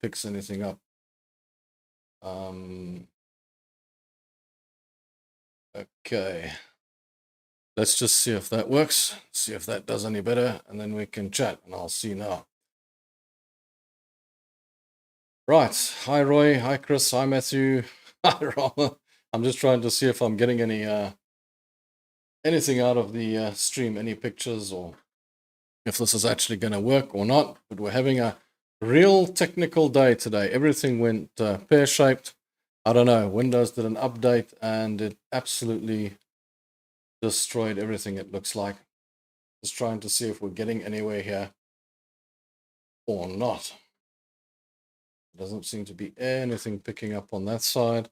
picks anything up. Okay. Let's just see if that works. See if that does any better, and then we can chat, and I'll see now. Right. Hi, Roy. Hi, Chris. Hi, Matthew. Hi, Rama. I'm just trying to see if I'm getting any anything out of the stream, any pictures, or if this is actually going to work or not. But we're having a real technical day today. Everything went pear-shaped. I don't know. Windows did an update, and it absolutely destroyed everything, it looks like. Just trying to see if we're getting anywhere here or not. Doesn't seem to be anything picking up on that side.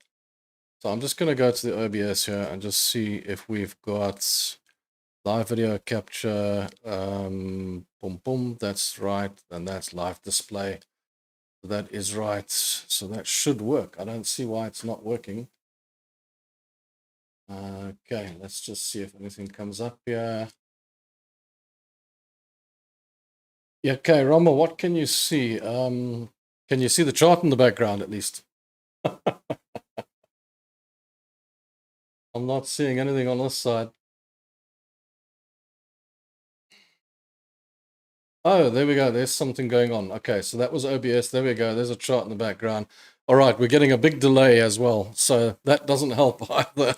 So I'm just going to go to the OBS here and just see if we've got live video capture. Boom, boom. That's right. And that's live display. That is right. So that should work. I don't see why it's not working. Okay, let's just see if anything comes up here. Yeah, okay, Rama, what can you see? Can you see the chart in the background at least? I'm not seeing anything on this side. Oh, there we go. There's something going on. Okay, so that was OBS. There we go. There's a chart in the background. All right, we're getting a big delay as well, so that doesn't help either.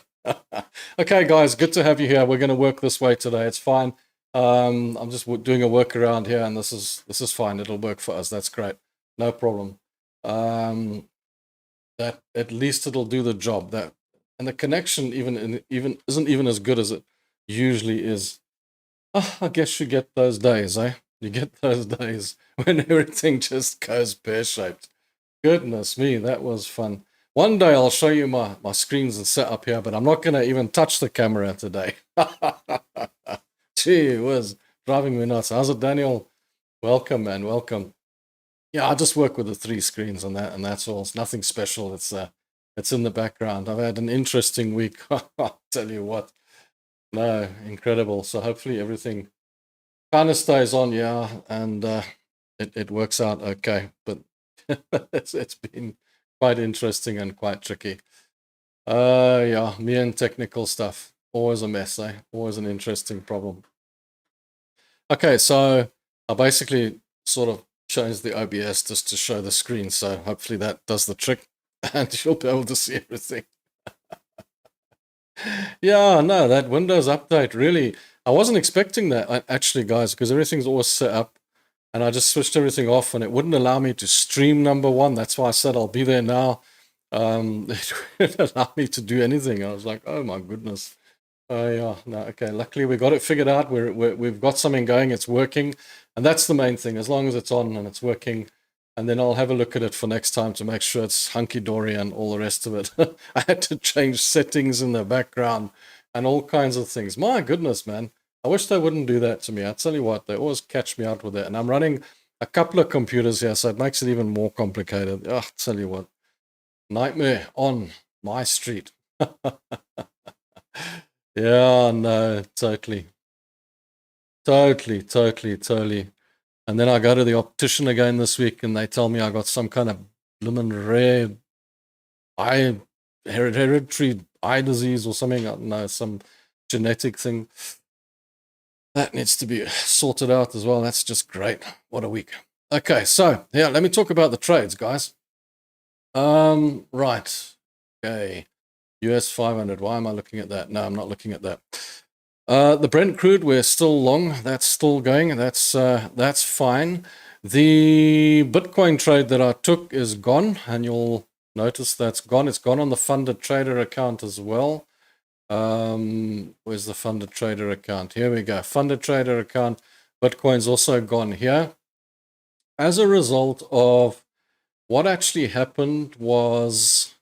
Okay, guys, good to have you here. We're going to work this way today. It's fine. I'm just doing a workaround here, and this is fine. It'll work for us. That's great. No problem. That at least it'll do the job. That and the connection even isn't even as good as it usually is. Oh, I guess you get those days, eh? You get those days when everything just goes pear-shaped. Goodness me, that was fun. One day I'll show you my screens and setup here, but I'm not going to even touch the camera today. Gee, it was driving me nuts. How's it, Daniel? Welcome, man. Welcome. Yeah, I just work with the 3 screens and that's all. It's nothing special. It's in the background. I've had an interesting week. I'll tell you what. No, incredible. So hopefully everything kind of stays on, yeah, and it works out okay. But it's been quite interesting and quite tricky. Yeah, me and technical stuff. Always a mess, eh? Always an interesting problem. Okay, so I basically sort of changed the OBS just to show the screen. So hopefully that does the trick and you'll be able to see everything. Yeah, no, that Windows update really, I wasn't expecting that actually, guys, because everything's always set up and I just switched everything off and it wouldn't allow me to stream, number one. That's why I said I'll be there now. It wouldn't allow me to do anything. I was like, oh my goodness. Yeah, no, okay. Luckily we got it figured out. We've got something going. It's working. And that's the main thing. As long as it's on and it's working, and then I'll have a look at it for next time to make sure it's hunky-dory and all the rest of it. I had to change settings in the background and all kinds of things. My goodness, man. I wish they wouldn't do that to me. I tell you what, they always catch me out with it. And I'm running a couple of computers here, so it makes it even more complicated. I tell you what, nightmare on my street. Yeah, no, totally. And then I go to the optician again this week and they tell me I got some kind of bloomin' rare hereditary eye disease or something. I don't know, some genetic thing. That needs to be sorted out as well. That's just great. What a week. Okay, so yeah, let me talk about the trades, guys. Right. Okay. US 500. Why am I looking at that? No, I'm not looking at that. The Brent crude, we're still long. That's still going. That's fine. The Bitcoin trade that I took is gone, and you'll notice that's gone. It's gone on the funded trader account as well. Where's the funded trader account? Here we go. Funded trader account. Bitcoin's also gone here. As a result of what actually happened was,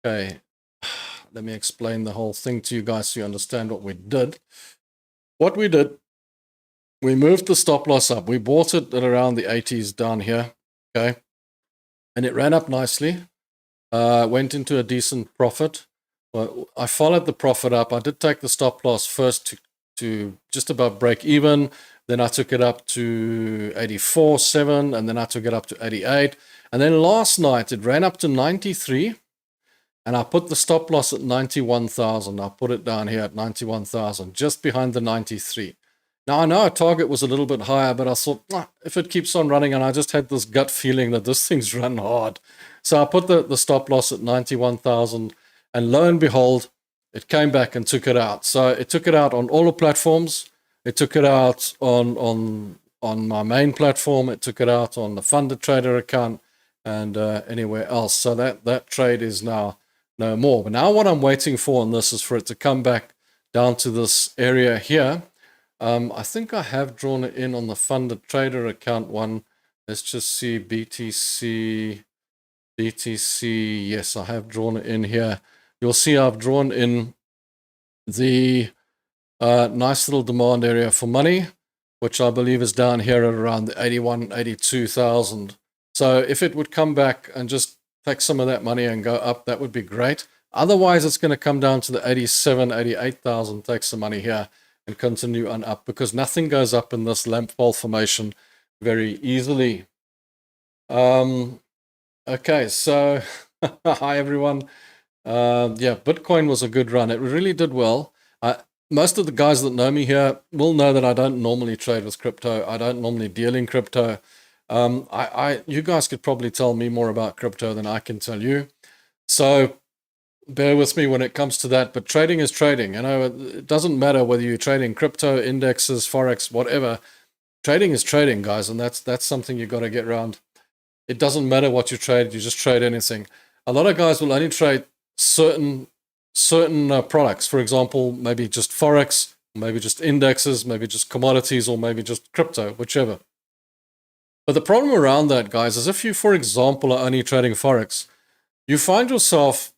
okay, let me explain the whole thing to you guys so you understand what we did. What we did, we moved the stop loss up. We bought it at around the 80s down here, okay? And it ran up nicely, went into a decent profit. Well, I followed the profit up. I did take the stop loss first to just above break even. Then I took it up to 84.7, and then I took it up to 88. And then last night it ran up to 93, and I put the stop loss at 91,000. I put it down here at 91,000, just behind the 93. Now, I know our target was a little bit higher, but I thought, if it keeps on running, and I just had this gut feeling that this thing's run hard. So I put the stop loss at 91,000, and lo and behold, it came back and took it out. So it took it out on all the platforms. It took it out on my main platform. It took it out on the funded trader account and anywhere else. So that trade is now no more. But now what I'm waiting for on this is for it to come back down to this area here. I think I have drawn it in on the funded trader account one. Let's just see BTC. Yes, I have drawn it in here. You'll see I've drawn in the nice little demand area for money, which I believe is down here at around the 81, 82,000. So if it would come back and just take some of that money and go up, that would be great. Otherwise, it's going to come down to the 87, 88,000, take some money here and continue on up, because nothing goes up in this lamp pole formation very easily. Okay, so hi everyone. Yeah, Bitcoin was a good run. It really did well. Most of the guys that know me here will know that I don't normally trade with crypto. I don't normally deal in crypto. You guys could probably tell me more about crypto than I can tell you. So bear with me when it comes to that. But trading is trading. You know, it doesn't matter whether you're trading crypto, indexes, Forex, whatever. Trading is trading, guys, and that's something you got to get around. It doesn't matter what you trade. You just trade anything. A lot of guys will only trade certain products. For example, maybe just Forex, maybe just indexes, maybe just commodities, or maybe just crypto, whichever. But the problem around that, guys, is if you, for example, are only trading Forex, you find yourself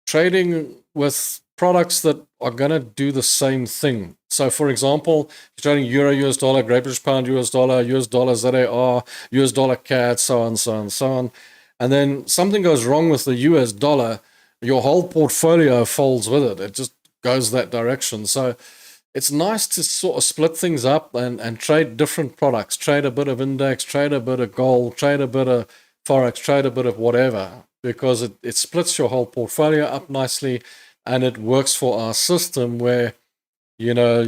trading with products that are going to do the same thing. So, for example, you're trading Euro, US dollar, Great British Pound, US dollar, ZAR, US dollar CAD, so on, so on, so on. And then something goes wrong with the US dollar, your whole portfolio folds with it. It just goes that direction. So it's nice to sort of split things up and trade different products, trade a bit of index, trade a bit of gold, trade a bit of Forex, trade a bit of whatever, because it splits your whole portfolio up nicely, and it works for our system where, you know,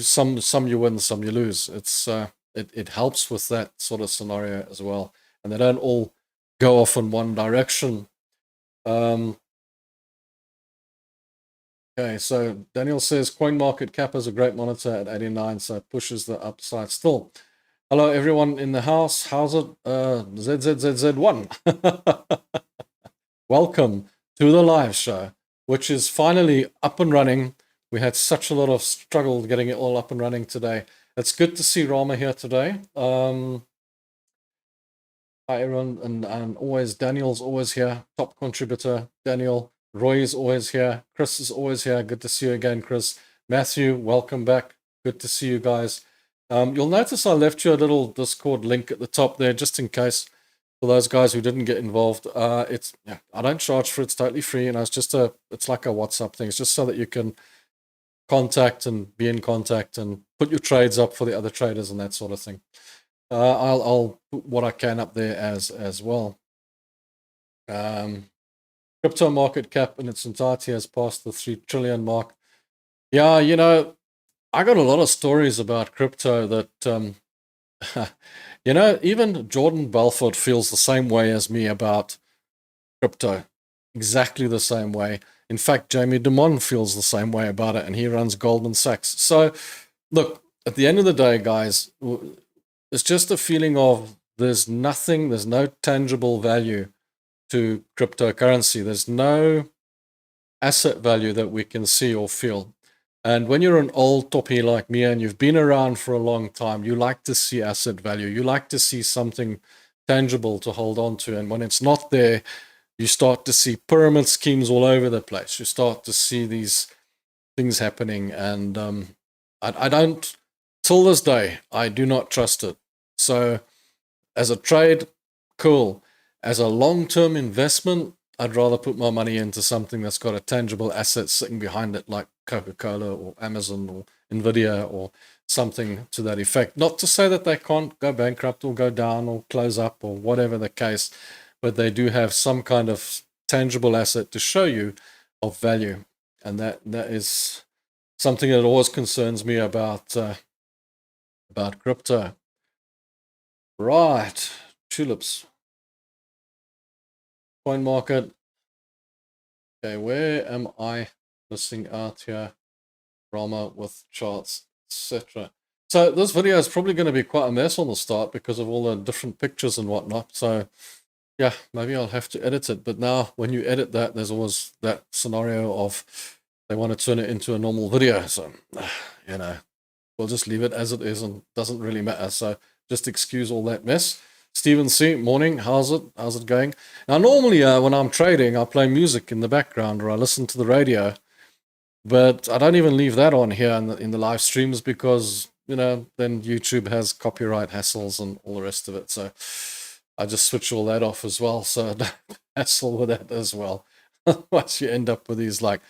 some you win, some you lose. It helps with that sort of scenario as well, and they don't all go off in one direction. Okay, so Daniel says CoinMarketCap is a great monitor at 89, so it pushes the upside still. Hello, everyone in the house. How's it? ZZZZ1. Welcome to the live show, which is finally up and running. We had such a lot of struggle getting it all up and running today. It's good to see Rama here today. Hi, everyone. And always, Daniel's always here, top contributor, Daniel. Roy is always here. Chris is always here. Good to see you again, Chris. Matthew, welcome back. Good to see you guys. You'll notice I left you a little Discord link at the top there, just in case, for those guys who didn't get involved. I don't charge for it. It's totally free. And it's like a WhatsApp thing. It's just so that you can contact and be in contact and put your trades up for the other traders and that sort of thing. I'll put what I can up there as well. Crypto market cap in its entirety has passed the 3 trillion mark. Yeah, you know, I got a lot of stories about crypto that, you know, even Jordan Belfort feels the same way as me about crypto. Exactly the same way. In fact, Jamie Dimon feels the same way about it, and he runs Goldman Sachs. So, look, at the end of the day, guys, it's just a feeling of there's no tangible value to cryptocurrency. There's no asset value that we can see or feel. And when you're an old toppy like me and you've been around for a long time, you like to see asset value. You like to see something tangible to hold on to. And when it's not there, you start to see pyramid schemes all over the place. You start to see these things happening. And I don't, till this day, I do not trust it. So as a trade, cool. As a long-term investment, I'd rather put my money into something that's got a tangible asset sitting behind it, like Coca-Cola or Amazon or Nvidia or something to that effect. Not to say that they can't go bankrupt or go down or close up or whatever the case, but they do have some kind of tangible asset to show you of value. And that is something that always concerns me about crypto. Right, tulips. Coin market. Okay, where am I missing out here? Rama with charts, etc. So this video is probably going to be quite a mess on the start because of all the different pictures and whatnot. So yeah, maybe I'll have to edit it. But now when you edit that, there's always that scenario of they want to turn it into a normal video. So, you know, we'll just leave it as it is and doesn't really matter. So just excuse all that mess. Stephen C, morning. How's it going? Now, normally when I'm trading, I play music in the background or I listen to the radio. But I don't even leave that on here in the live streams because, you know, then YouTube has copyright hassles and all the rest of it. So I just switch all that off as well. So I don't hassle with that as well. Otherwise you end up with these like,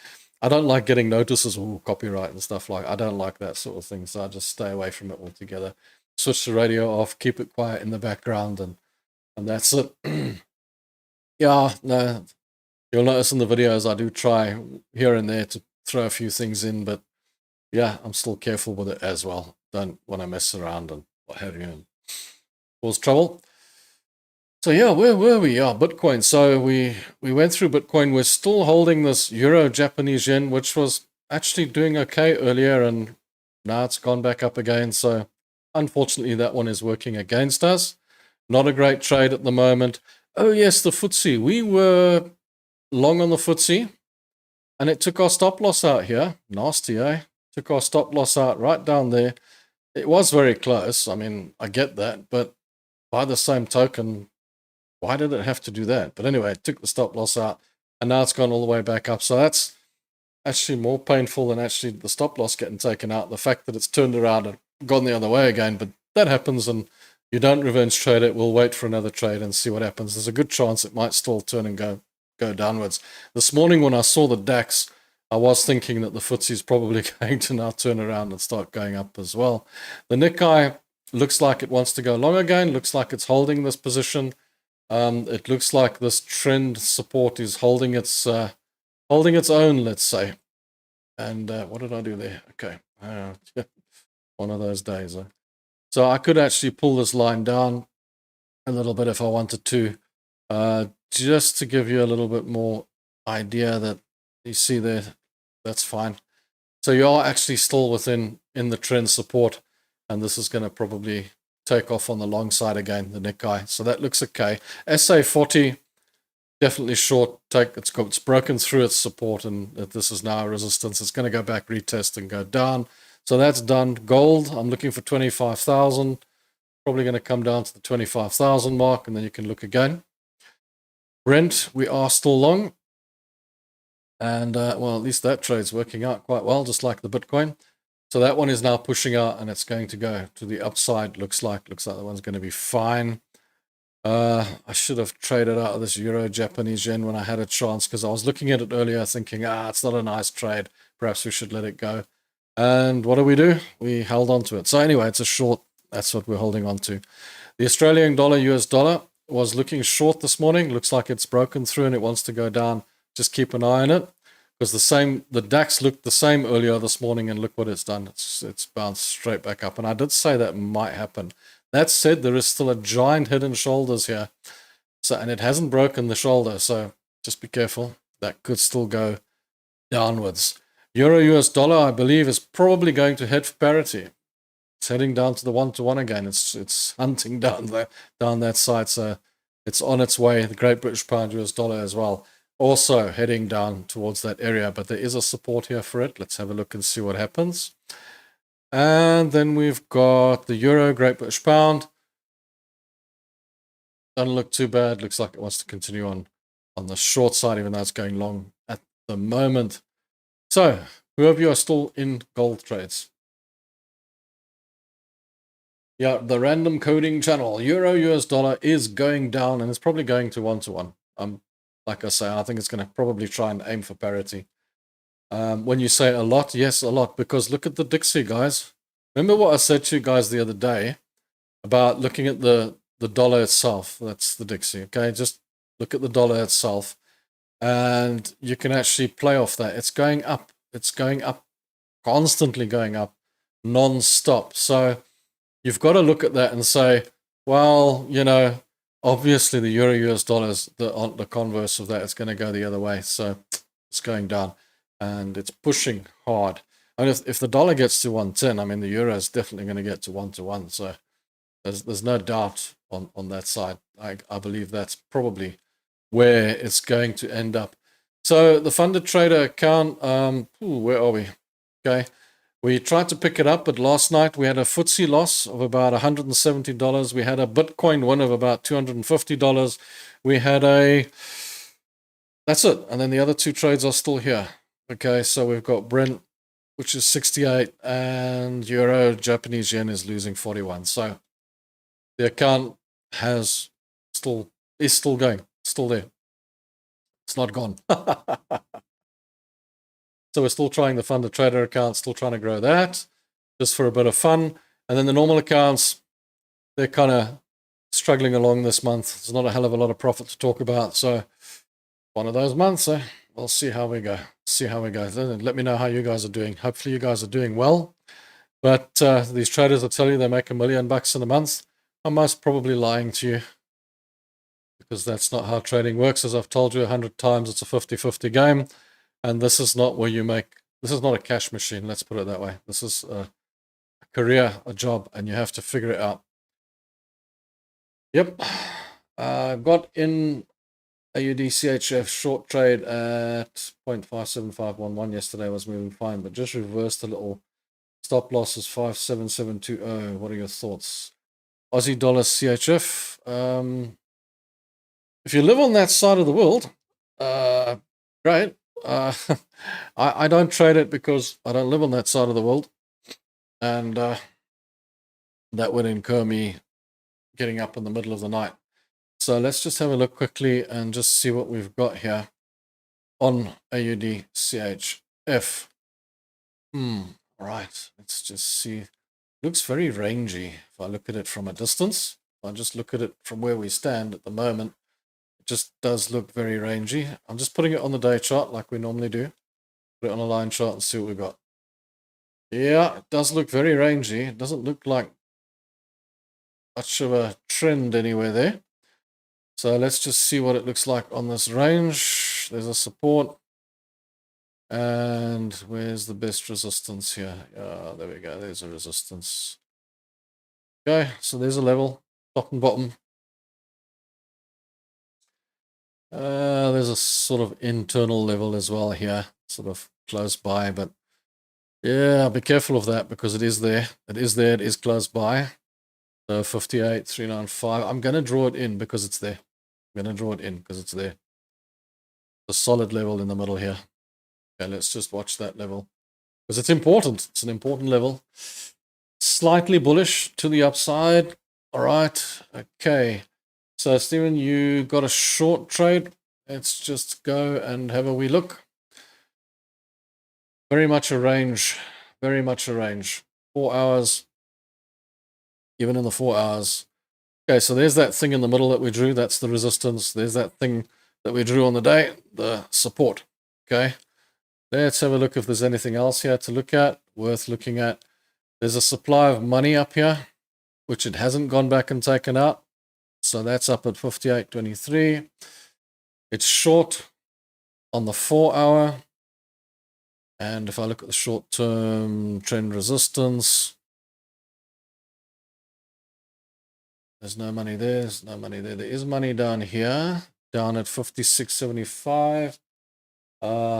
I don't like getting notices, copyright and stuff like, I don't like that sort of thing. So I just stay away from it altogether. Switch the radio off, keep it quiet in the background and that's it. Yeah, no, you'll notice in the videos I do try here and there to throw a few things in, but yeah, I'm still careful with it as well. Don't want to mess around and what have you and cause trouble. So yeah, where were we? Yeah, Bitcoin. So we went through Bitcoin. We're still holding this Euro Japanese yen, which was actually doing okay earlier, and now it's gone back up again. So unfortunately, that one is working against us. Not a great trade at the moment. Oh yes, the FTSE. We were long on the FTSE. And it took our stop loss out here. Nasty, eh? Took our stop loss out right down there. It was very close. I mean, I get that. But by the same token, why did it have to do that? But anyway, it took the stop loss out. And now it's gone all the way back up. So that's actually more painful than actually the stop loss getting taken out. The fact that it's turned around and gone the other way again. But that happens and you don't revenge trade it. We'll wait for another trade and see what happens. There's a good chance it might still turn and go downwards. This morning when I saw the DAX, I was thinking that the FTSE is probably going to now turn around and start going up as well. The Nikkei looks like it wants to go long again, looks like it's holding this position. It looks like this trend support is holding its own, let's say. And what did I do there? Okay, one of those days. So I could actually pull this line down a little bit if I wanted to. Just to give you a little bit more idea that you see there, that's fine. So you are actually still within the trend support, and this is going to probably take off on the long side again, the Nikkei. So that looks okay. SA40, definitely short. It's broken through its support, and this is now a resistance. It's going to go back, retest, and go down. So that's done. Gold, I'm looking for 25,000. Probably going to come down to the 25,000 mark, and then you can look again. Brent, we are still long. And, well, at least that trade's working out quite well, just like the Bitcoin. So that one is now pushing out, and it's going to go to the upside, looks like the one's going to be fine. I should have traded out of this Euro Japanese yen when I had a chance, because I was looking at it earlier thinking, it's not a nice trade. Perhaps we should let it go. And what do? We held on to it. So anyway, it's a short. That's what we're holding on to. The Australian dollar, US dollar, was looking short this morning. Looks like it's broken through and it wants to go down. Just keep an eye on it, because the DAX looked the same earlier this morning, and look what it's done. It's bounced straight back up. And I did say that might happen. That said, there is still a giant head and shoulders here. So, and it hasn't broken the shoulder, so just be careful. That could still go downwards. Euro US dollar, I believe, is probably going to head for parity. It's heading down to the 1-to-1 again. It's hunting down that side, so it's on its way. The Great British Pound US dollar as well, also heading down towards that area, but there is a support here for it. Let's have a look and see what happens. And then we've got the Euro, Great British Pound. Doesn't look too bad. Looks like it wants to continue on the short side, even though it's going long at the moment. So, who of you are still in gold trades? Yeah, the random coding channel. Euro US dollar is going down, and it's probably going to 1-to-1. I'm like I say, I think it's going to probably try and aim for parity. When you say a lot, yes, a lot, because look at the Dixie, guys. Remember what I said to you guys the other day about looking at the dollar itself? That's the Dixie, okay? Just look at the dollar itself, and you can actually play off that. It's going up. It's going up, constantly going up, non-stop. So you've got to look at that and say, well, you know, obviously the euro US dollars, the converse of that, it's going to go the other way. So it's going down and it's pushing hard. And if the dollar gets to 110, I mean, the euro is definitely going to get to 1-to-1. So there's no doubt on that side. I believe that's probably where it's going to end up. So the funded trader account, where are we? Okay. We tried to pick it up, but last night we had a FTSE loss of about $170. We had a Bitcoin win of about $250. We had that's it. And then the other two trades are still here. Okay, so we've got Brent, which is 68, and Euro, Japanese yen is losing 41. So the account is still going, still there. It's not gone. So we're still trying the funded trader account, still trying to grow that, just for a bit of fun. And then the normal accounts, they're kind of struggling along this month. There's not a hell of a lot of profit to talk about. So one of those months, we'll see how we go. Let me know how you guys are doing. Hopefully you guys are doing well. But these traders that tell you they make $1 million in a month are most probably lying to you, because that's not how trading works. As I've told you 100 times, it's a 50-50 game. And this is not where you make, this is not a cash machine, let's put it that way. This is a career, a job, and you have to figure it out. Yep. Got in AUD CHF short trade at 0.57511 yesterday, was moving fine, but just reversed a little. Stop loss is 57720. What are your thoughts? Aussie dollar CHF. If you live on that side of the world, great. I don't trade it because I don't live on that side of the world, and that would incur me getting up in the middle of the night. So let's just have a look quickly and just see what we've got here on AUD CHF. Right, let's just see. Looks very rangy if I look at it from a distance. If I just look at it from where we stand at the moment, just does look very rangy. I'm just putting it on the day chart like we normally do. Put it on a line chart and see what we've got. Yeah, it does look very rangy. It doesn't look like much of a trend anywhere there. So let's just see what it looks like on this range. There's a support. And where's the best resistance here? There we go. There's a resistance. Okay, so there's a level, top and bottom. There's a sort of internal level as well here, sort of close by, but yeah, be careful of that because it is there. It is close by. So 58,395. I'm going to draw it in because it's there. The solid level in the middle here. Okay, let's just watch that level because it's important. It's an important level. Slightly bullish to the upside. All right. Okay. So, Stephen, you got a short trade. Let's just go and have a wee look. Very much a range. 4 hours. Even in the 4 hours. Okay, so there's that thing in the middle that we drew. That's the resistance. There's that thing that we drew on the day, the support. Okay. Let's have a look if there's anything else here to look at, worth looking at. There's a supply of money up here, which it hasn't gone back and taken out. So that's up at 58.23. It's short on the 4 hour. And if I look at the short-term trend resistance, there's no money there. There's no money there. There is money down here, down at 56.75.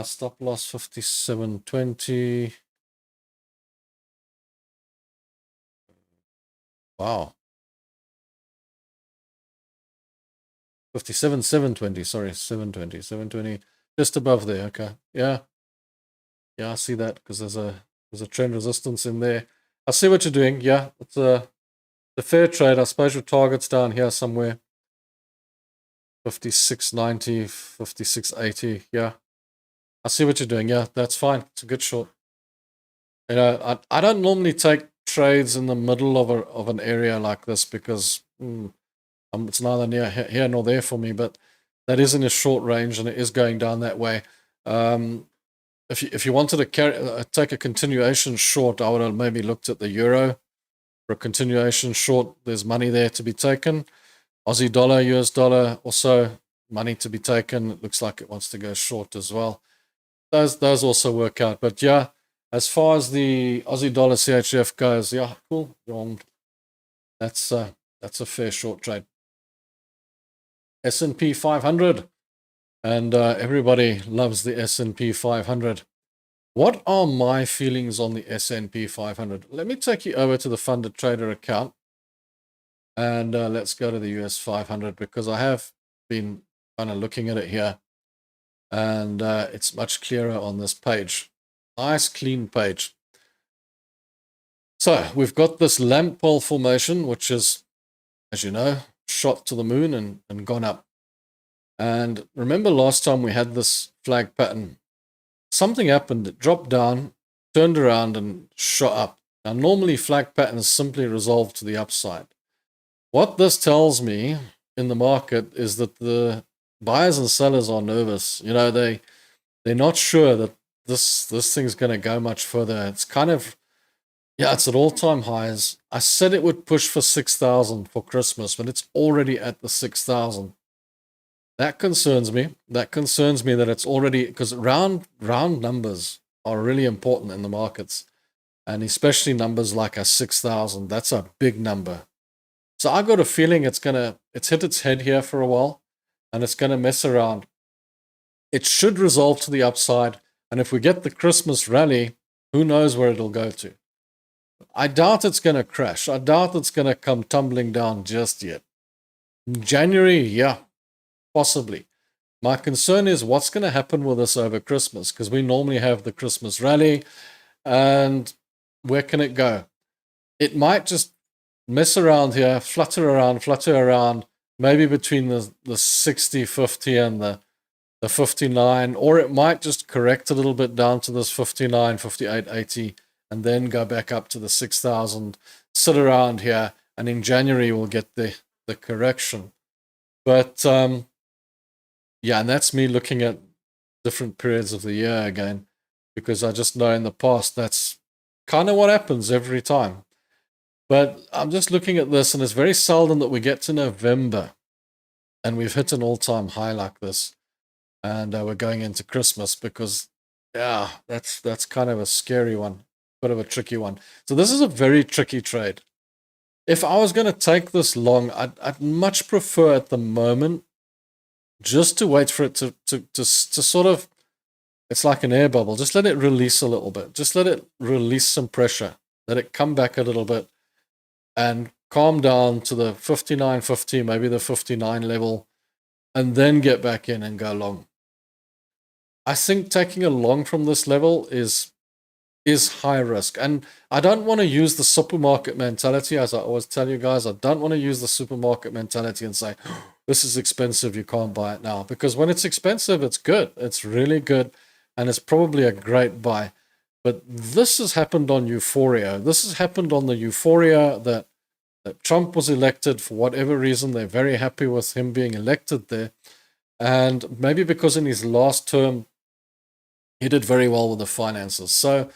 Stop loss 57.20. Wow. 57.720. Sorry, 720. 720. Just above there. Okay. Yeah. Yeah, I see that because there's a trend resistance in there. I see what you're doing. Yeah, it's a fair trade. I suppose your target's down here somewhere. 56.90, 56.80. Yeah, I see what you're doing. Yeah, that's fine. It's a good short. You know, I don't normally take trades in the middle of an area like this because it's neither near here nor there for me. But that is in a short range and it is going down that way. If you wanted to take a continuation short, I would have maybe looked at the euro for a continuation short. There's money there to be taken. Aussie dollar, US dollar, also money to be taken. It looks like it wants to go short as well. Those also work out. But yeah, as far as the Aussie dollar CHF goes, yeah, cool. That's a fair short trade. S&P 500, and everybody loves the S&P 500. What are my feelings on the S&P 500? Let me take you over to the funded trader account, and let's go to the US 500 because I have been kind of looking at it here, and it's much clearer on this page. Nice clean page. So we've got this lamp pole formation, which is, as you know, shot to the moon and gone up. And remember last time we had this flag pattern, something happened, it dropped down, turned around and shot up. Now normally flag patterns simply resolve to the upside. What this tells me in the market is that the buyers and sellers are nervous. You know, they're not sure that this thing's going to go much further. It's kind of, yeah, it's at all-time highs. I said it would push for 6,000 for Christmas, but it's already at the 6,000. That concerns me. That concerns me that it's already, because round numbers are really important in the markets, and especially numbers like a 6,000. That's a big number. So I got a feeling it's hit its head here for a while, and it's gonna mess around. It should resolve to the upside, and if we get the Christmas rally, who knows where it'll go to. I doubt it's gonna crash. I doubt it's gonna come tumbling down just yet. In January, yeah, possibly. My concern is what's going to happen with us over Christmas, because we normally have the Christmas rally, and where can it go? It might just mess around here, flutter around, maybe between the 60, 50 and the 59, or it might just correct a little bit down to this 59, 58, 80, and then go back up to the 6,000, sit around here, and in January we'll get the correction. But yeah, and that's me looking at different periods of the year again, because I just know in the past that's kind of what happens every time. But I'm just looking at this, and it's very seldom that we get to November and we've hit an all-time high like this, and we're going into Christmas, because yeah, that's kind of a scary one, bit of a tricky one. So this is a very tricky trade. If I was going to take this long, I'd much prefer at the moment just to wait for it to sort of, it's like an air bubble. Just let it release a little bit. Just let it release some pressure. Let it come back a little bit and calm down to the 59.50, maybe the 59 level, and then get back in and go long. I think taking a long from this level is high risk. And I don't want to use the supermarket mentality, as I always tell you guys. I don't want to use the supermarket mentality and say, this is expensive, you can't buy it now. Because when it's expensive, it's good. It's really good, and it's probably a great buy. But this has happened on euphoria. This has happened on the euphoria that Trump was elected for whatever reason. They're very happy with him being elected there. And maybe because in his last term, he did very well with the finances. So,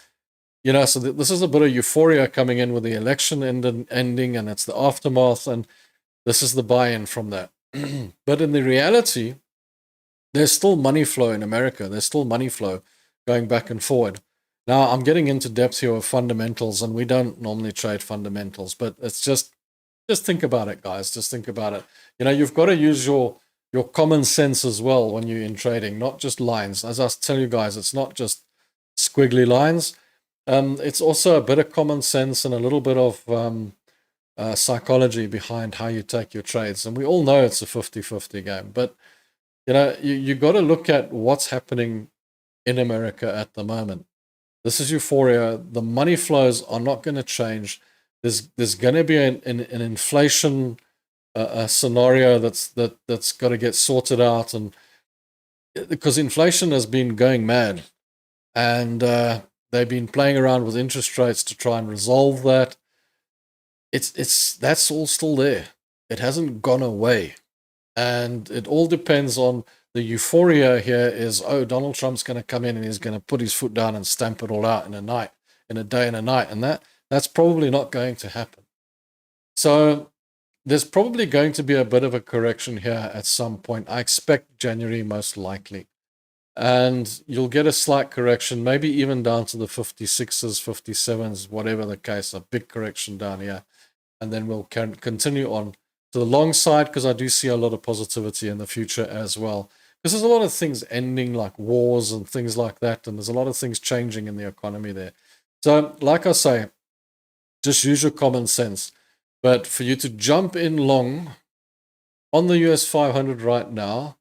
you know, so this is a bit of euphoria coming in with the election ending, and it's the aftermath, and this is the buy-in from that. But in the reality, there's still money flow in America. There's still money flow going back and forward. Now, I'm getting into depth here of fundamentals, and we don't normally trade fundamentals, but it's just think about it, guys. Just think about it. You know, you've got to use your common sense as well when you're in trading, not just lines. As I tell you guys, it's not just squiggly lines. It's also a bit of common sense and a little bit of psychology behind how you take your trades. And we all know it's a 50-50 game. But, you know, you got to look at what's happening in America at the moment. This is euphoria. The money flows are not going to change. There's going to be an inflation a scenario that's got to get sorted out, and because inflation has been going mad, and they've been playing around with interest rates to try and resolve that. That's all still there. It hasn't gone away, and it all depends on the euphoria here. Is, oh, Donald Trump's going to come in and he's going to put his foot down and stamp it all out in a day and a night, and that's probably not going to happen. So there's probably going to be a bit of a correction here at some point. I expect January most likely. And you'll get a slight correction, maybe even down to the 56s, 57s, whatever the case, a big correction down here. And then we'll continue on to the long side, because I do see a lot of positivity in the future as well. Because there's a lot of things ending, like wars and things like that. And there's a lot of things changing in the economy there. So, like I say, just use your common sense. But for you to jump in long on the US 500 right now,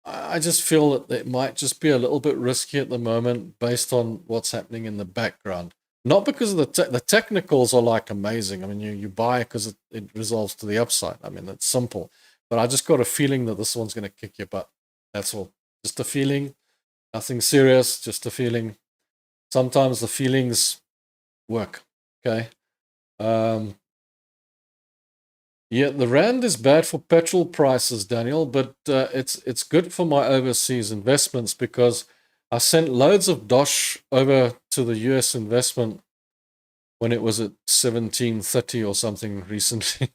I just feel that it might just be a little bit risky at the moment based on what's happening in the background. Not because of the technicals are like amazing. I mean, you buy because it resolves to the upside. I mean, it's simple. But I just got a feeling that this one's going to kick your butt. That's all. Just a feeling. Nothing serious, just a feeling. Sometimes the feelings work. Okay. Yeah, the rand is bad for petrol prices, Daniel, but it's good for my overseas investments, because I sent loads of dosh over to the US investment when it was at 1730 or something recently.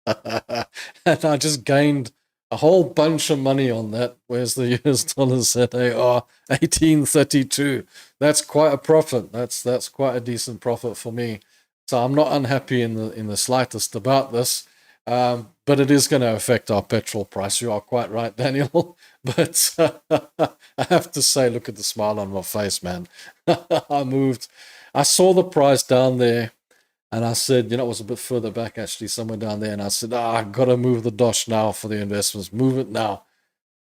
And I just gained a whole bunch of money on that, whereas the US dollars at 1832. That's quite a profit. That's quite a decent profit for me. So I'm not unhappy in the slightest about this. But it is going to affect our petrol price. You are quite right, Daniel. But I have to say, look at the smile on my face, man. I saw the price down there, and I said, it was a bit further back, actually, somewhere down there. And I said, I've got to move the dosh now for the investments. Move it now.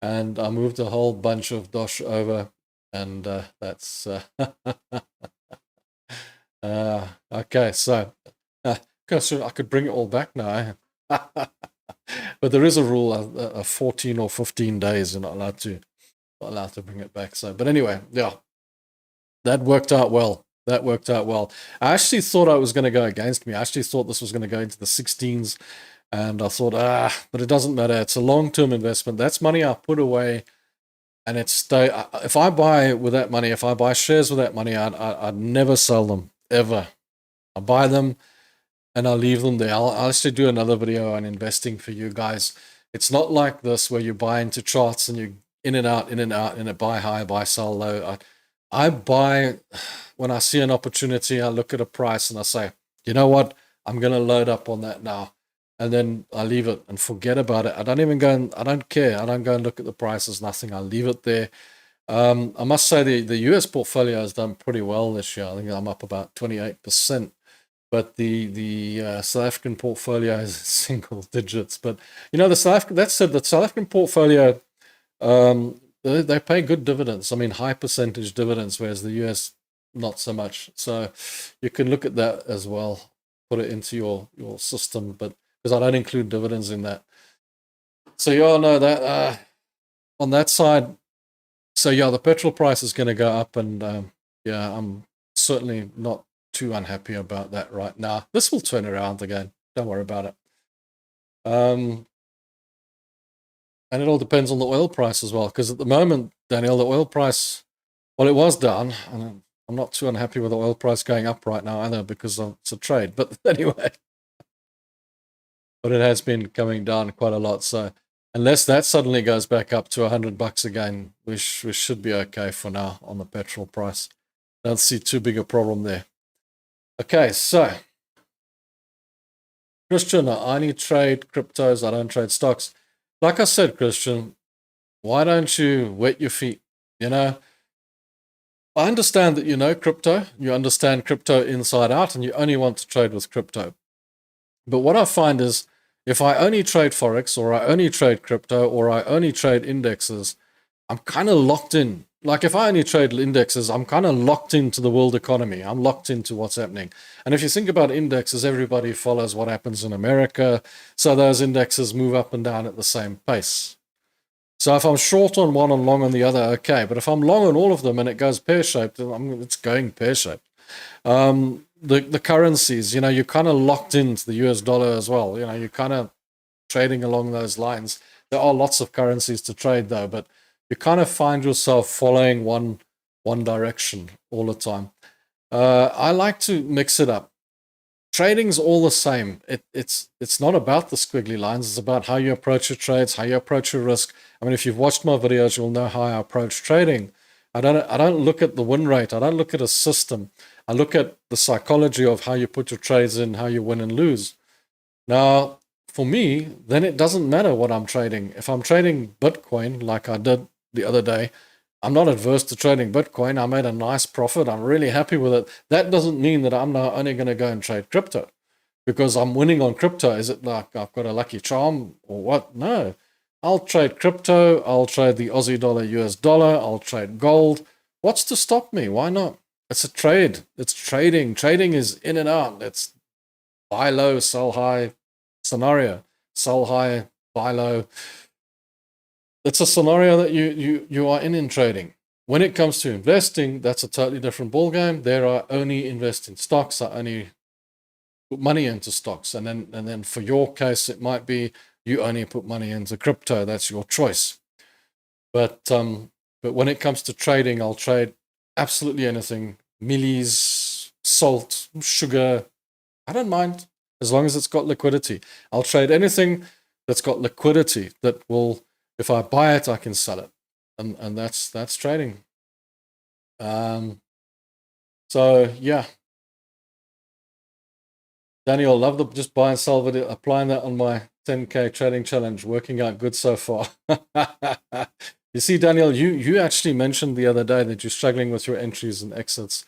And I moved a whole bunch of dosh over, and that's... okay, so I could bring it all back now. But there is a rule of 14 or 15 days. You're not allowed to bring it back. So, but anyway, yeah, that worked out well. I actually thought it was going to go against me. I actually thought this was going to go into the 16s, and I thought, but it doesn't matter. It's a long-term investment. That's money I put away, and if I buy with that money, if I buy shares with that money, I'd never sell them ever. I buy them and I'll leave them there. I'll actually do another video on investing for you guys. It's not like this where you buy into charts and you in and out, and buy high, buy, sell low. I buy when I see an opportunity. I look at a price and I say, you know what? I'm going to load up on that now. And then I leave it and forget about it. I don't even go and I don't care. I don't go and look at the prices, nothing. I leave it there. I must say the US portfolio has done pretty well this year. I think I'm up about 28%. But the South African portfolio is single digits. But the South African portfolio, they pay good dividends. I mean, high percentage dividends, whereas the US not so much. So you can look at that as well. Put it into your system, but because I don't include dividends in that. So you all know that on that side. So yeah, the petrol price is going to go up, and yeah, I'm certainly not too unhappy about that right now. This will turn around again. Don't worry about it. And it all depends on the oil price as well, because at the moment, Daniel, the oil price, well, it was down, and I'm not too unhappy with the oil price going up right now either, because it's a trade. But anyway, but it has been coming down quite a lot. So unless that suddenly goes back up to $100 again, we should be okay for now on the petrol price. Don't see too big a problem there. Okay, so Christian, I only trade cryptos. I don't trade stocks. Like I said, Christian, why don't you wet your feet? I understand that you know crypto. You understand crypto inside out, and you only want to trade with crypto. But what I find is, if I only trade Forex, or I only trade crypto, or I only trade indexes, I'm kind of locked in like if I only trade indexes, I'm kind of locked into the world economy. I'm locked into what's happening. And if you think about indexes, everybody follows what happens in America. So those indexes move up and down at the same pace. So if I'm short on one and long on the other, okay. But if I'm long on all of them and it goes pear-shaped, it's going pear-shaped. The currencies, you're kind of locked into the US dollar as well. You're kind of trading along those lines. There are lots of currencies to trade though, but you kind of find yourself following one direction all the time. I like to mix it up. Trading's all the same. It's not about the squiggly lines. It's about how you approach your trades, how you approach your risk. I mean, if you've watched my videos, you'll know how I approach trading. I don't look at the win rate. I don't look at a system. I look at the psychology of how you put your trades in, how you win and lose. Now, for me, then it doesn't matter what I'm trading. If I'm trading Bitcoin, like I did the other day, I'm not adverse to trading Bitcoin. I made a nice profit. I'm really happy with it. That doesn't mean that I'm now only going to go and trade crypto because I'm winning on crypto. Is it like I've got a lucky charm or what? No. I'll trade crypto. I'll trade the Aussie dollar, US dollar. I'll trade gold. What's to stop me? Why not? It's a trade. It's trading. Trading is in and out. It's buy low, sell high scenario. Sell high, buy low. It's a scenario that you are in trading. When it comes to investing, that's a totally different ballgame. There I only invest in stocks. I only put money into stocks. And then for your case, it might be you only put money into crypto. That's your choice. But when it comes to trading, I'll trade absolutely anything. Millies, salt, sugar. I don't mind as long as it's got liquidity. I'll trade anything that's got liquidity that will, if I buy it, I can sell it. And that's trading. So yeah. Daniel, love the just buy and sell video. Applying that on my 10K trading challenge, working out good so far. You see, Daniel, you actually mentioned the other day that you're struggling with your entries and exits.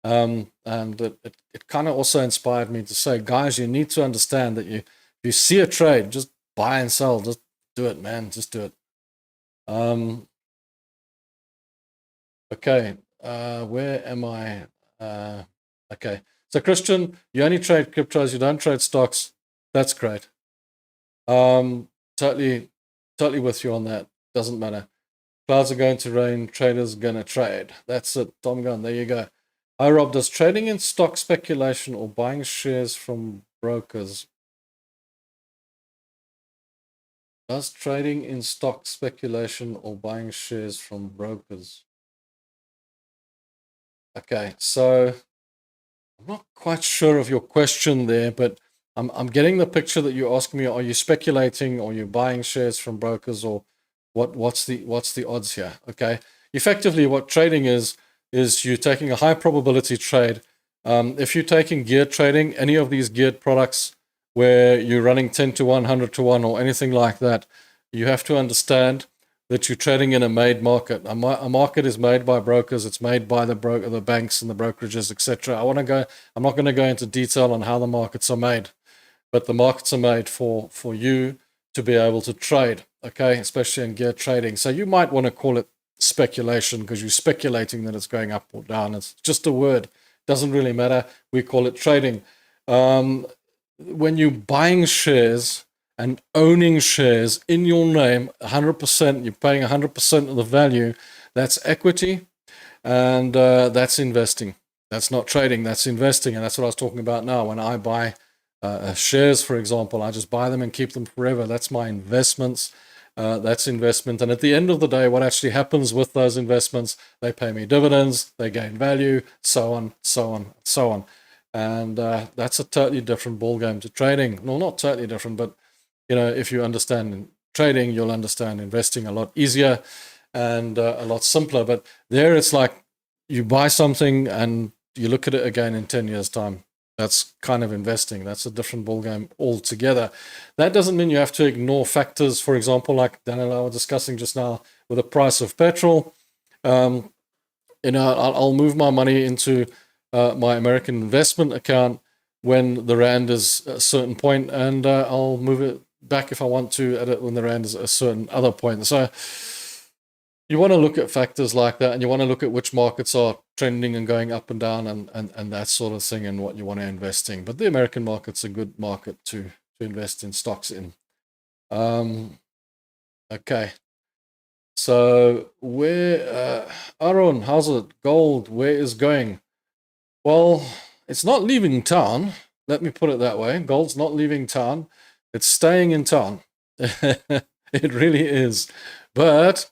And it kind of also inspired me to say, guys, you need to understand that you see a trade, just buy and sell. Just do it, man. Just do it. Okay. Where am I? Okay. So Christian, you only trade cryptos, you don't trade stocks. That's great. Totally with you on that. Doesn't matter. Clouds are going to rain, traders are going to trade. That's it. Tom Gunn, there you go. Hi Rob, does trading in stock speculation or buying shares from brokers? Does trading in stock speculation or buying shares from brokers? Okay, so I'm not quite sure of your question there, but I'm getting the picture that you're asking me. Are you speculating or are you buying shares from brokers, or what's the odds here? Okay, effectively what trading is you're taking a high probability trade. If you're taking geared trading, any of these geared products where you're running 10 to 1, 100 to 1 or anything like that, you have to understand that you're trading in a made market. A market is made by brokers. It's made by the banks and the brokerages, etc. I'm not going to go into detail on how the markets are made, but the markets are made for you to be able to trade, okay, especially in geared trading. So you might want to call it speculation because you're speculating that it's going up or down. It's just a word. Doesn't really matter. We call it trading. When you're buying shares and owning shares in your name, 100%, you're paying 100% of the value, that's equity, and that's investing. That's not trading, that's investing, and that's what I was talking about now. When I buy shares, for example, I just buy them and keep them forever. That's my investments. That's investment. And at the end of the day, what actually happens with those investments, they pay me dividends, they gain value, so on, so on, so on. And that's a totally different ballgame to trading. No, not totally different, but if you understand trading, you'll understand investing a lot easier and a lot simpler. But there it's like you buy something and you look at it again in 10 years' time. That's kind of investing. That's a different ballgame altogether. That doesn't mean you have to ignore factors, for example, like Dan and I were discussing just now with the price of petrol. I'll move my money into my American investment account when the rand is a certain point, and I'll move it back if I want to when the rand is a certain other point. So you want to look at factors like that, and you want to look at which markets are trending and going up and down and that sort of thing, and what you want to invest in. But the American market's a good market to invest in stocks in. Okay. So where, Aaron, how's it? Gold, where is going? Well, it's not leaving town. Let me put it that way. Gold's not leaving town. It's staying in town. It really is. But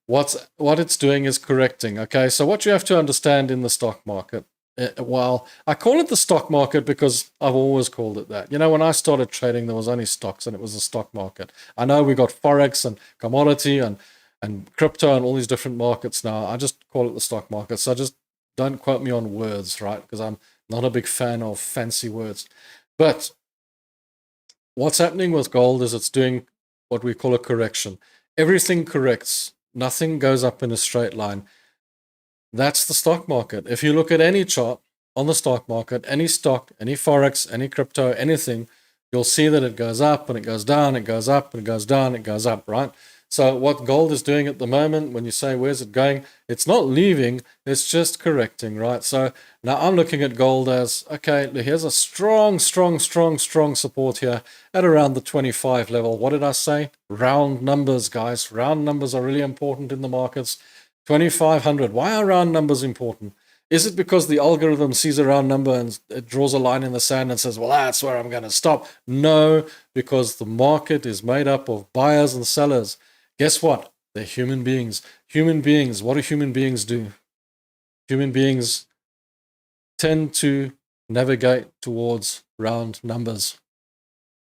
what it's doing is correcting. Okay, so what you have to understand in the stock market, well, I call it the stock market because I've always called it that. You know, when I started trading, there was only stocks and it was the stock market. I know we got Forex and commodity and crypto and all these different markets now. I just call it the stock market. So just don't quote me on words, right? Because I'm not a big fan of fancy words. But what's happening with gold is it's doing what we call a correction. Everything corrects. Nothing goes up in a straight line. That's the stock market. If you look at any chart on the stock market, any stock, any Forex, any crypto, anything, you'll see that it goes up and it goes down, it goes up and it goes down, it goes up, right? So what gold is doing at the moment, when you say where's it going, it's not leaving, it's just correcting, right? So now I'm looking at gold as, okay, here's a strong support here at around the 25 level. What did I say? Round numbers, guys. Round numbers are really important in the markets. 2,500. Why are round numbers important? Is it because the algorithm sees a round number and it draws a line in the sand and says, well, that's where I'm going to stop? No, because the market is made up of buyers and sellers. Guess what? They're human beings. Human beings, what do human beings do? Human beings tend to navigate towards round numbers.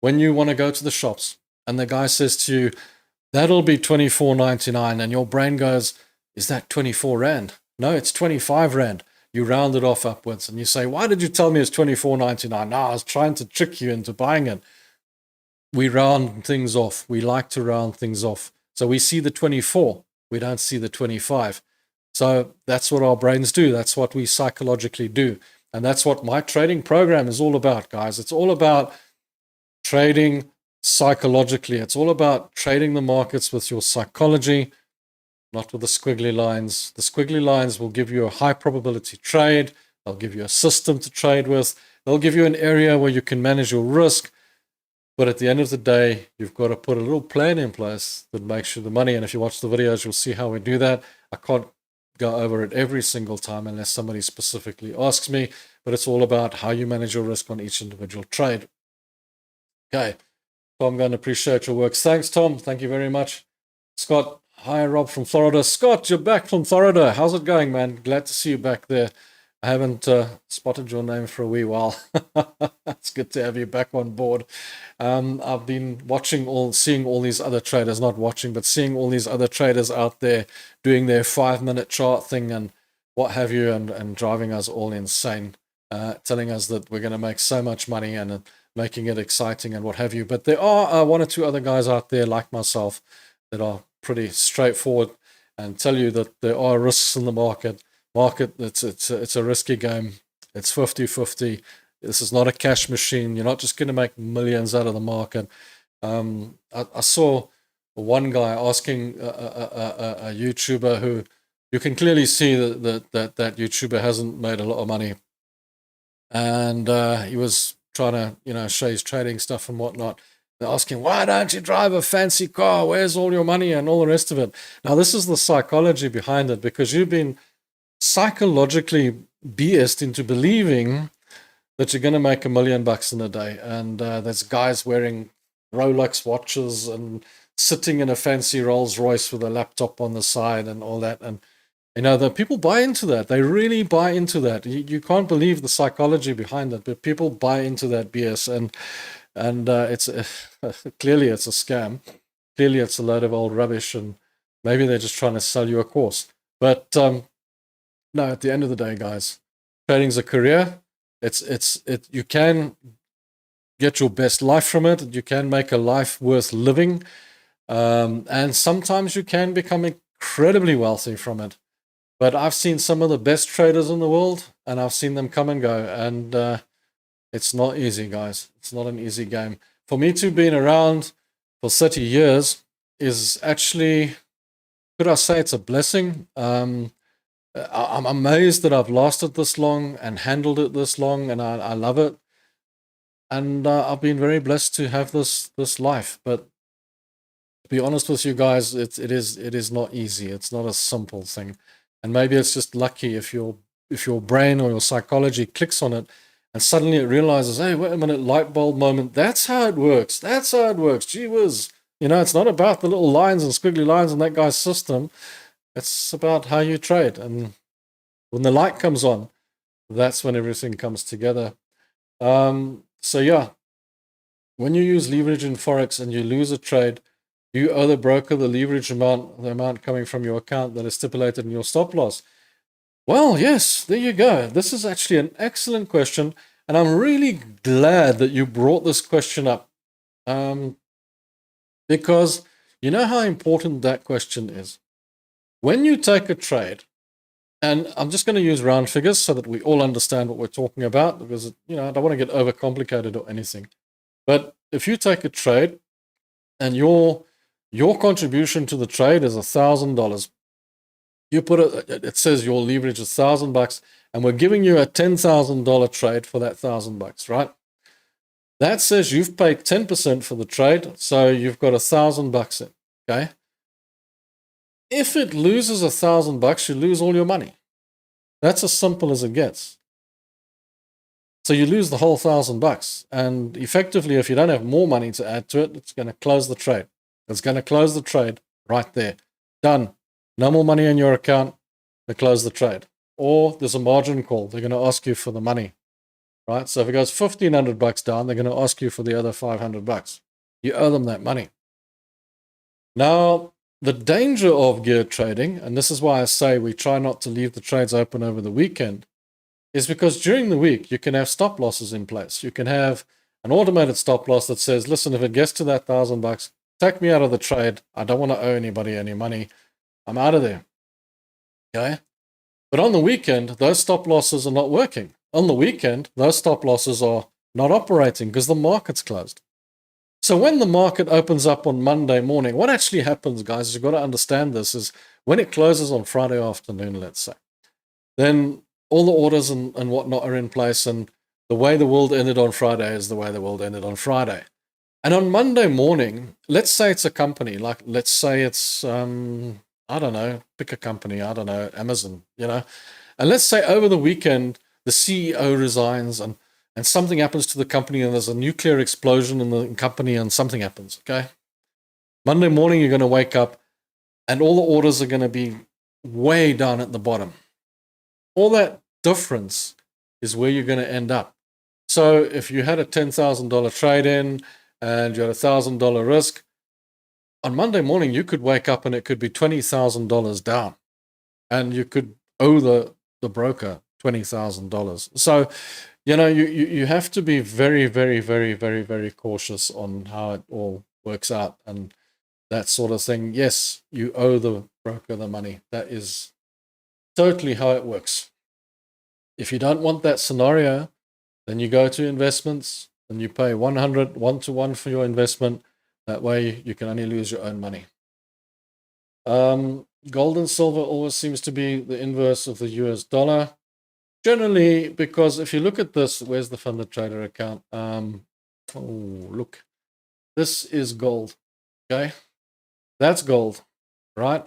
When you want to go to the shops and the guy says to you, that'll be 24.99, and your brain goes, is that 24 Rand? No, it's 25 Rand. You round it off upwards and you say, why did you tell me it's 24.99? No, I was trying to trick you into buying it. We round things off. We like to round things off. So we see the 24, we don't see the 25. So that's what our brains do. That's what we psychologically do. And that's what my trading program is all about, guys. It's all about trading psychologically. It's all about trading the markets with your psychology, not with the squiggly lines. The squiggly lines will give you a high probability trade. They'll give you a system to trade with. They'll give you an area where you can manage your risk. But at the end of the day, you've got to put a little plan in place that makes you the money. And if you watch the videos, you'll see how we do that. I can't go over it every single time unless somebody specifically asks me. But it's all about how you manage your risk on each individual trade. Okay. Tom, I'm going to appreciate your work. Thanks, Tom. Thank you very much. Scott, hi, Rob from Florida. Scott, you're back from Florida. How's it going, man? Glad to see you back there. I haven't spotted your name for a wee while. It's good to have you back on board. I've been seeing all these other traders, not watching, but seeing all these other traders out there doing their 5-minute chart thing and what have you, and driving us all insane, telling us that we're going to make so much money and making it exciting and what have you. But there are one or two other guys out there like myself that are pretty straightforward and tell you that there are risks in the market. It's a risky game. It's 50-50. This is not a cash machine. You're not just going to make millions out of the market. I saw one guy asking a YouTuber who you can clearly see that YouTuber hasn't made a lot of money, and he was trying to show his trading stuff and whatnot. They're asking, why don't you drive a fancy car? Where's all your money and all the rest of it? Now, this is the psychology behind it, because you've been psychologically BS'd into believing that you're going to make $1 million in a day. And there's guys wearing Rolex watches and sitting in a fancy Rolls Royce with a laptop on the side and all that. And, the people buy into that. They really buy into that. You can't believe the psychology behind it, but people buy into that BS. And it's clearly it's a scam. Clearly it's a load of old rubbish, and maybe they're just trying to sell you a course. But no, at the end of the day, guys, trading's a career. You can get your best life from it. You can make a life worth living, and sometimes you can become incredibly wealthy from it. But I've seen some of the best traders in the world, and I've seen them come and go, and it's not easy, guys. It's not an easy game. For me to have been around for 30 years is actually could I say it's a blessing? I'm amazed that I've lasted this long and handled it this long, and I love it. And I've been very blessed to have this life. But to be honest with you guys, it is not easy. It's not a simple thing, and maybe it's just lucky if your brain or your psychology clicks on it, and suddenly it realizes, hey, wait a minute, light bulb moment. That's how it works. That's how it works. Gee whiz. It's not about the little lines and squiggly lines in that guy's system. It's about how you trade. And when the light comes on, that's when everything comes together. So yeah, when you use leverage in Forex and you lose a trade, you owe the broker the leverage amount, the amount coming from your account that is stipulated in your stop loss. Well, yes, there you go. This is actually an excellent question, and I'm really glad that you brought this question up, because you know how important that question is. When you take a trade, and I'm just going to use round figures so that we all understand what we're talking about, because I don't want to get overcomplicated or anything. But if you take a trade and your contribution to the trade is $1,000, you put it says your leverage is $1,000, and we're giving you a $10,000 trade for that $1,000, right? That says you've paid 10% for the trade, so you've got $1,000 in. Okay. If it loses $1,000, you lose all your money. That's as simple as it gets. So you lose the whole $1,000, and effectively, if you don't have more money to add to it, it's going to close the trade. It's going to close the trade right there. Done. No more money in your account. They close the trade. Or there's a margin call. They're going to ask you for the money, right? So if it goes $1,500 down, they're going to ask you for the other $500. You owe them that money. Now, the danger of gear trading, and this is why I say we try not to leave the trades open over the weekend, is because during the week, you can have stop losses in place. You can have an automated stop loss that says, listen, if it gets to that $1,000, take me out of the trade. I don't want to owe anybody any money. I'm out of there. Okay? But on the weekend, those stop losses are not working. On the weekend, those stop losses are not operating because the market's closed. So when the market opens up on Monday morning, what actually happens, guys, is you've got to understand this, is when it closes on Friday afternoon, let's say, then all the orders and whatnot are in place, and the way the world ended on Friday is the way the world ended on Friday. And on Monday morning, let's say it's a company, like let's say it's, I don't know, pick a company, I don't know, Amazon, and let's say over the weekend, the CEO resigns and something happens to the company and there's a nuclear explosion in the company and something happens, okay? Monday morning, you're going to wake up and all the orders are going to be way down at the bottom. All that difference is where you're going to end up. So if you had a $10,000 trade in and you had a $1,000 risk, on Monday morning, you could wake up and it could be $20,000 down. And you could owe the broker $20,000. So, you have to be very, very, very, very, very cautious on how it all works out and that sort of thing. Yes, you owe the broker the money. That is totally how it works. If you don't want that scenario, then you go to investments and you pay 100 1-to-1 for your investment. That way you can only lose your own money. Gold and silver always seems to be the inverse of the US dollar. Generally, because if you look at this, where's the funded trader account? Look, this is gold, okay? That's gold, right?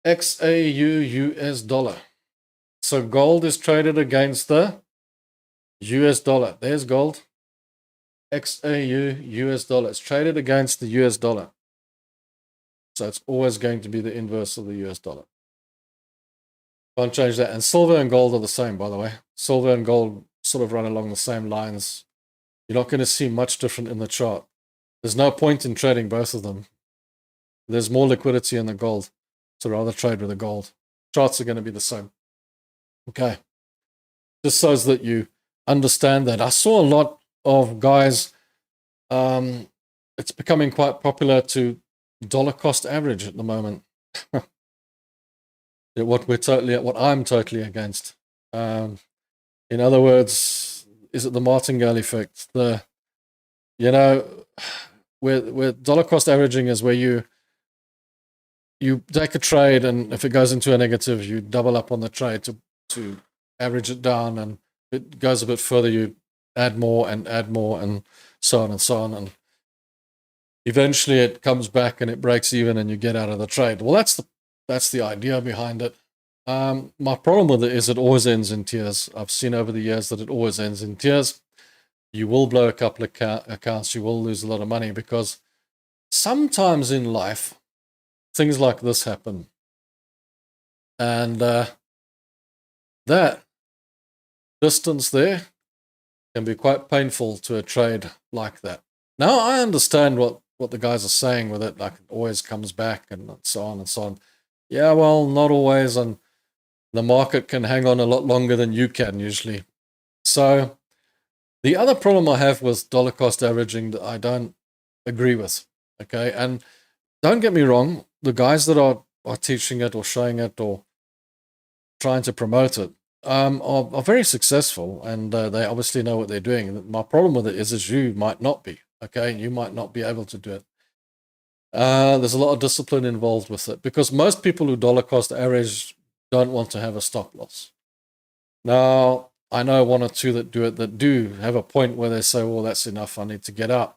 XAU US dollar. So gold is traded against the US dollar. There's gold. XAU US dollar. It's traded against the US dollar. So it's always going to be the inverse of the US dollar. Can't change that. And silver and gold are the same, by the way. Silver and gold sort of run along the same lines. You're not going to see much different in the chart. There's no point in trading both of them. There's more liquidity in the gold, so rather trade with the gold. Charts are going to be the same. Okay. Just so that you understand that. I saw a lot of guys, it's becoming quite popular to dollar cost average at the moment. What I'm totally against. In other words, is it the martingale effect? Where dollar cost averaging is where you take a trade, and if it goes into a negative, you double up on the trade to average it down, and it goes a bit further, you add more and so on and so on, and eventually it comes back and it breaks even and you get out of the trade. Well, that's the idea behind it. My problem with it is it always ends in tears. I've seen over the years that it always ends in tears. You will blow a couple of accounts, you will lose a lot of money, because sometimes in life things like this happen, and that distance there can be quite painful to a trade like that. Now, I understand what the guys are saying with it, like it always comes back and so on and so on. Yeah, well, not always, and the market can hang on a lot longer than you can usually. So the other problem I have with dollar cost averaging that I don't agree with, okay, and don't get me wrong, the guys that are teaching it or showing it or trying to promote it are very successful, and they obviously know what they're doing. My problem with it is you might not be, okay? You might not be able to do it. There's a lot of discipline involved with it, because most people who dollar cost average don't want to have a stop loss. Now, I know one or two that do it that do have a point where they say, well, that's enough, I need to get out.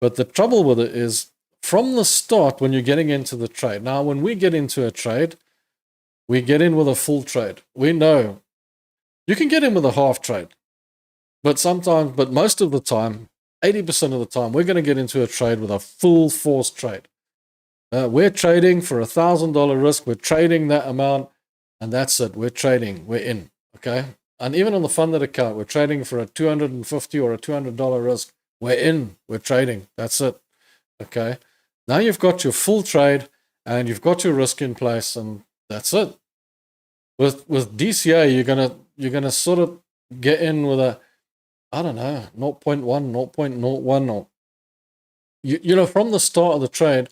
But the trouble with it is, from the start, when you're getting into the trade, now when we get into a trade, we get in with a full trade. We know you can get in with a half trade, but most of the time, 80% of the time, we're going to get into a trade with a full force trade. We're trading for $1,000 risk. We're trading that amount, and that's it. We're trading. We're in. Okay. And even on the funded account, we're trading for a $250 or a $200 risk. We're in. We're trading. That's it. Okay. Now you've got your full trade and you've got your risk in place, and that's it. With DCA, you're gonna sort of get in with a, I don't know, 0.1, 0.01, or you know, from the start of the trade,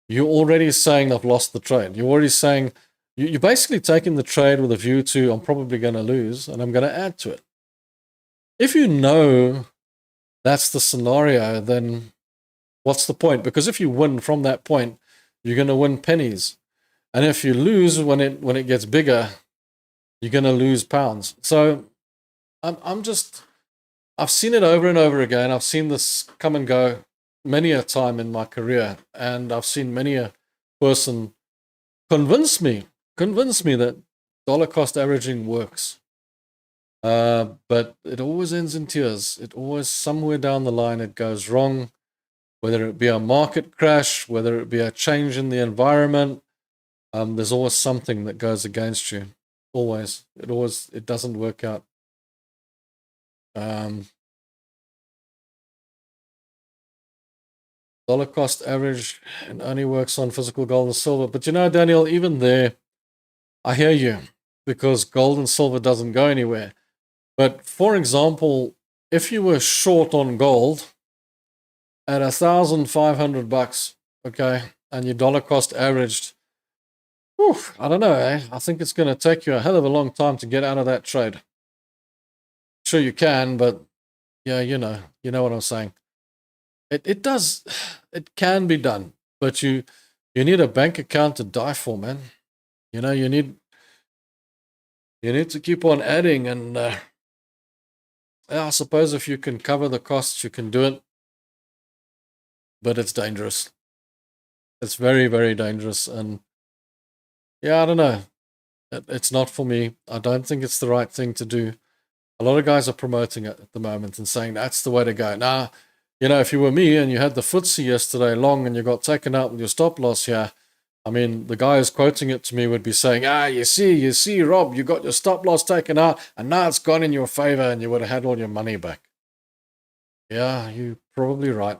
you're already saying I've lost the trade. You're already saying you're basically taking the trade with a view to, I'm probably going to lose and I'm going to add to it. If you know that's the scenario, then what's the point? Because if you win from that point, you're going to win pennies, and if you lose when it gets bigger, you're going to lose pounds. So I've seen it over and over again. I've seen this come and go many a time in my career, and I've seen many a person convince me that dollar cost averaging works. But it always ends in tears. It always, somewhere down the line, it goes wrong, whether it be a market crash, whether it be a change in the environment. There's always something that goes against you. Always. It doesn't work out. Dollar cost average, and only works on physical gold and silver. But you know, Daniel, even there, I hear you, because gold and silver doesn't go anywhere. But for example, if you were short on gold at $1,500, okay, and your dollar cost averaged, I don't know, I think it's going to take you a hell of a long time to get out of that trade. Sure you can, but yeah, you know what I'm saying. It can be done, but you need a bank account to die for, man. You know, you need to keep on adding, and I suppose if you can cover the costs, you can do it, but it's dangerous. It's very, very dangerous, and yeah, I don't know. It's not for me. I don't think it's the right thing to do. A lot of guys are promoting it at the moment and saying that's the way to go. Now, you know, if you were me and you had the FTSE yesterday long and you got taken out with your stop loss here, I mean, the guy who's quoting it to me would be saying, you see, Rob, you got your stop loss taken out and now it's gone in your favor and you would have had all your money back. Yeah, you're probably right.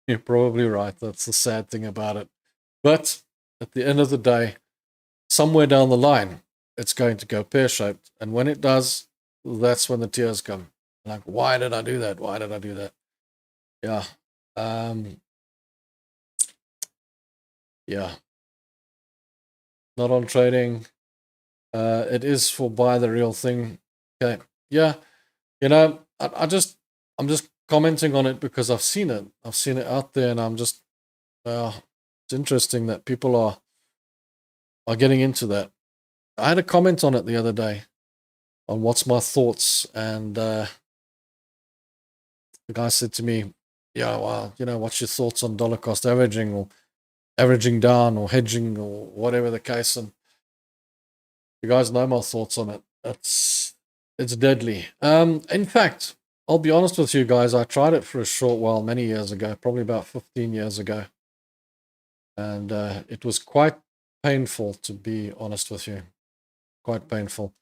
You're probably right. That's the sad thing about it. But at the end of the day, somewhere down the line, it's going to go pear-shaped. And when it does, that's when the tears come. Like, why did I do that? Why did I do that? Yeah. Yeah. Not on trading. It is for buy the real thing. Okay. Yeah. You know, I'm just commenting on it because I've seen it. I've seen it out there, and I'm just It's interesting that people are getting into that. I had a comment on it the other day on what's my thoughts, and the guy said to me, yeah, well, what's your thoughts on dollar cost averaging, or averaging down, or hedging, or whatever the case? And you guys know my thoughts on it. It's deadly. In fact, I'll be honest with you guys, I tried it for a short while many years ago, probably about 15 years ago. And it was quite painful, to be honest with you. Quite painful.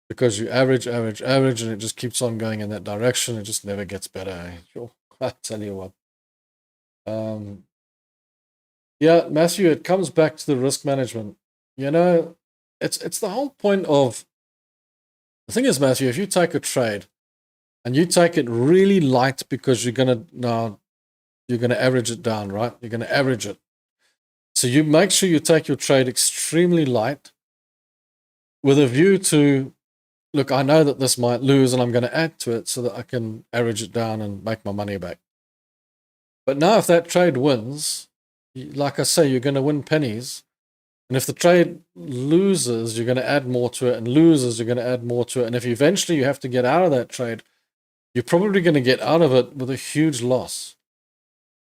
Because you average, and it just keeps on going in that direction. It just never gets better. I tell you what. Yeah, Matthew, it comes back to the risk management. It's the whole point of... The thing is, Matthew, if you take a trade and you take it really light because you're gonna average it down, right? You're gonna average it. So you make sure you take your trade extremely light with a view to, look, I know that this might lose and I'm going to add to it so that I can average it down and make my money back. But now if that trade wins, like I say, you're going to win pennies. And if the trade loses, you're going to add more to it, and loses, you're going to add more to it. And if eventually you have to get out of that trade, you're probably going to get out of it with a huge loss.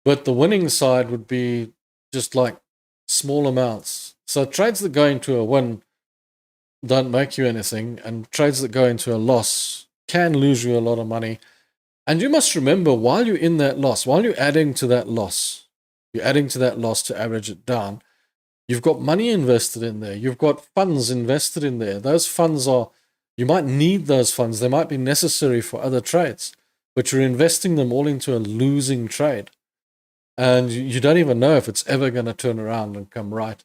But the winning side would be just like small amounts. So trades that go into a win don't make you anything, and trades that go into a loss can lose you a lot of money. And you must remember, while you're in that loss, while you're adding to that loss, to average it down, you've got money invested in there. You've got funds invested in there. Those funds you might need those funds. They might be necessary for other trades, but you're investing them all into a losing trade. And you don't even know if it's ever going to turn around and come right.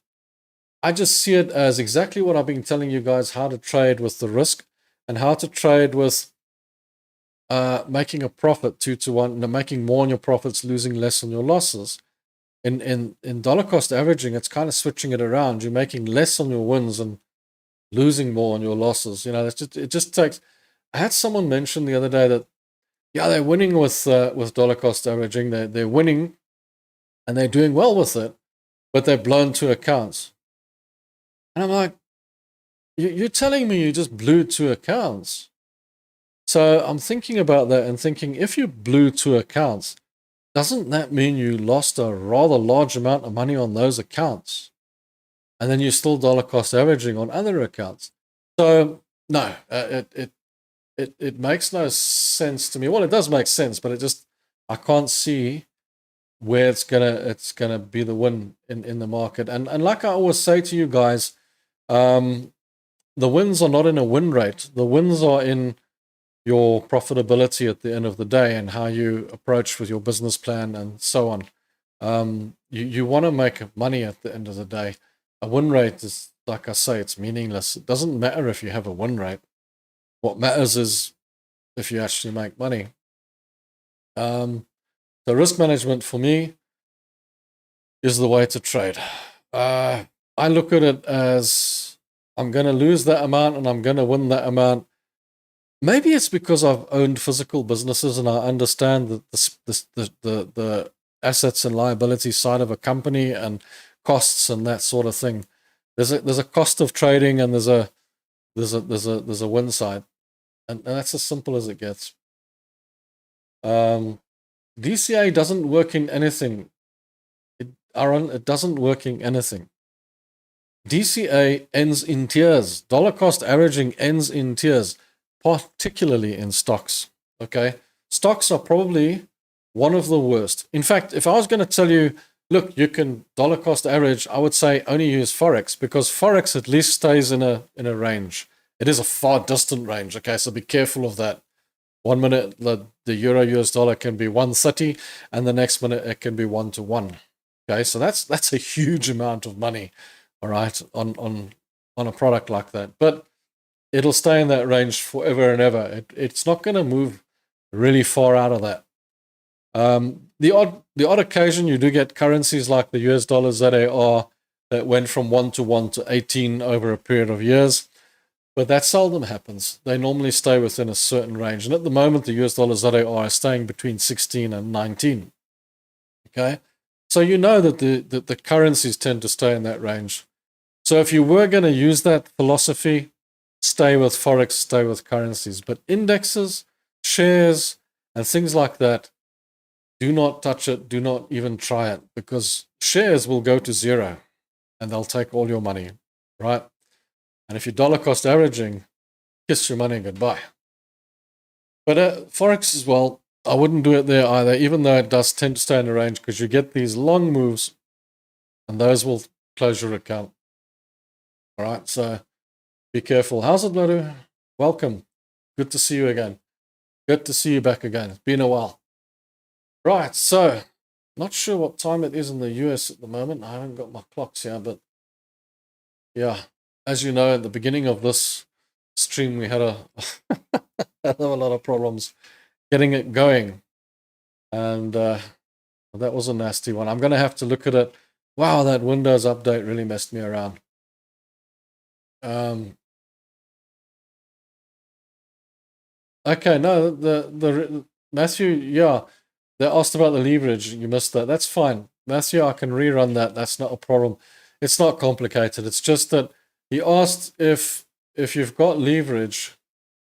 I just see it as exactly what I've been telling you guys, how to trade with the risk and how to trade with making a profit 2-to-1, making more on your profits, losing less on your losses. In dollar cost averaging, it's kind of switching it around. You're making less on your wins and losing more on your losses. It just takes... I had someone mention the other day that, yeah, they're winning with dollar cost averaging. They're winning and they're doing well with it, but they've blown 2 accounts. And I'm like, you're telling me you just blew 2 accounts? So I'm thinking about that and thinking, if you blew 2 accounts, doesn't that mean you lost a rather large amount of money on those accounts? And then you're still dollar cost averaging on other accounts. So no, it makes no sense to me. Well, it does make sense, but I can't see where it's gonna be the win in the market. And like I always say to you guys, the wins are not in a win rate. The wins are in your profitability at the end of the day and how you approach with your business plan and so on. You want to make money at the end of the day. A win rate is, like I say, it's meaningless. It doesn't matter if you have a win rate. What matters is if you actually make money. The risk management for me is the way to trade. I look at it as, I'm going to lose that amount and I'm going to win that amount. Maybe it's because I've owned physical businesses and I understand the assets and liability side of a company and costs and that sort of thing. There's a cost of trading and there's a win side, and that's as simple as it gets. DCA doesn't work in anything. It doesn't work in anything. DCA ends in tears. Dollar cost averaging ends in tears, particularly in stocks. Okay, stocks are probably one of the worst. In fact, if I was going to tell you, look, you can dollar cost average, I would say only use Forex, because Forex at least stays in a range. It is a far distant range. Okay, so be careful of that. 1 minute the euro US dollar can be 130, and the next minute it can be 1-to-1. Okay, so that's a huge amount of money, all right, on a product like that. But it'll stay in that range forever and ever. It's not going to move really far out of that. The odd occasion you do get currencies like the US dollar ZAR that went from 1-to-1 to 18 over a period of years, but that seldom happens. They normally stay within a certain range, and at the moment the US dollar ZAR is staying between 16 and 19. Okay, So you know that the currencies tend to stay in that range. So if you were going to use that philosophy, stay with Forex, stay with currencies. But indexes, shares, and things like that, do not touch it. Do not even try it, because shares will go to zero and they'll take all your money, right? And if you're dollar cost averaging, kiss your money goodbye. But Forex as well, I wouldn't do it there either, even though it does tend to stay in the range, because you get these long moves and those will close your account. All right, so be careful. How's it, Luno? Welcome. Good to see you again. Good to see you back again. It's been a while. Right, so not sure what time it is in the US at the moment. I haven't got my clocks here, but yeah, as you know, at the beginning of this stream, we had a lot of problems getting it going, and that was a nasty one. I'm going to have to look at it. Wow, that Windows update really messed me around. Okay, no, the Matthew, yeah, they asked about the leverage. You missed that. That's fine, Matthew. I can rerun that. That's not a problem. It's not complicated. It's just that he asked if you've got leverage,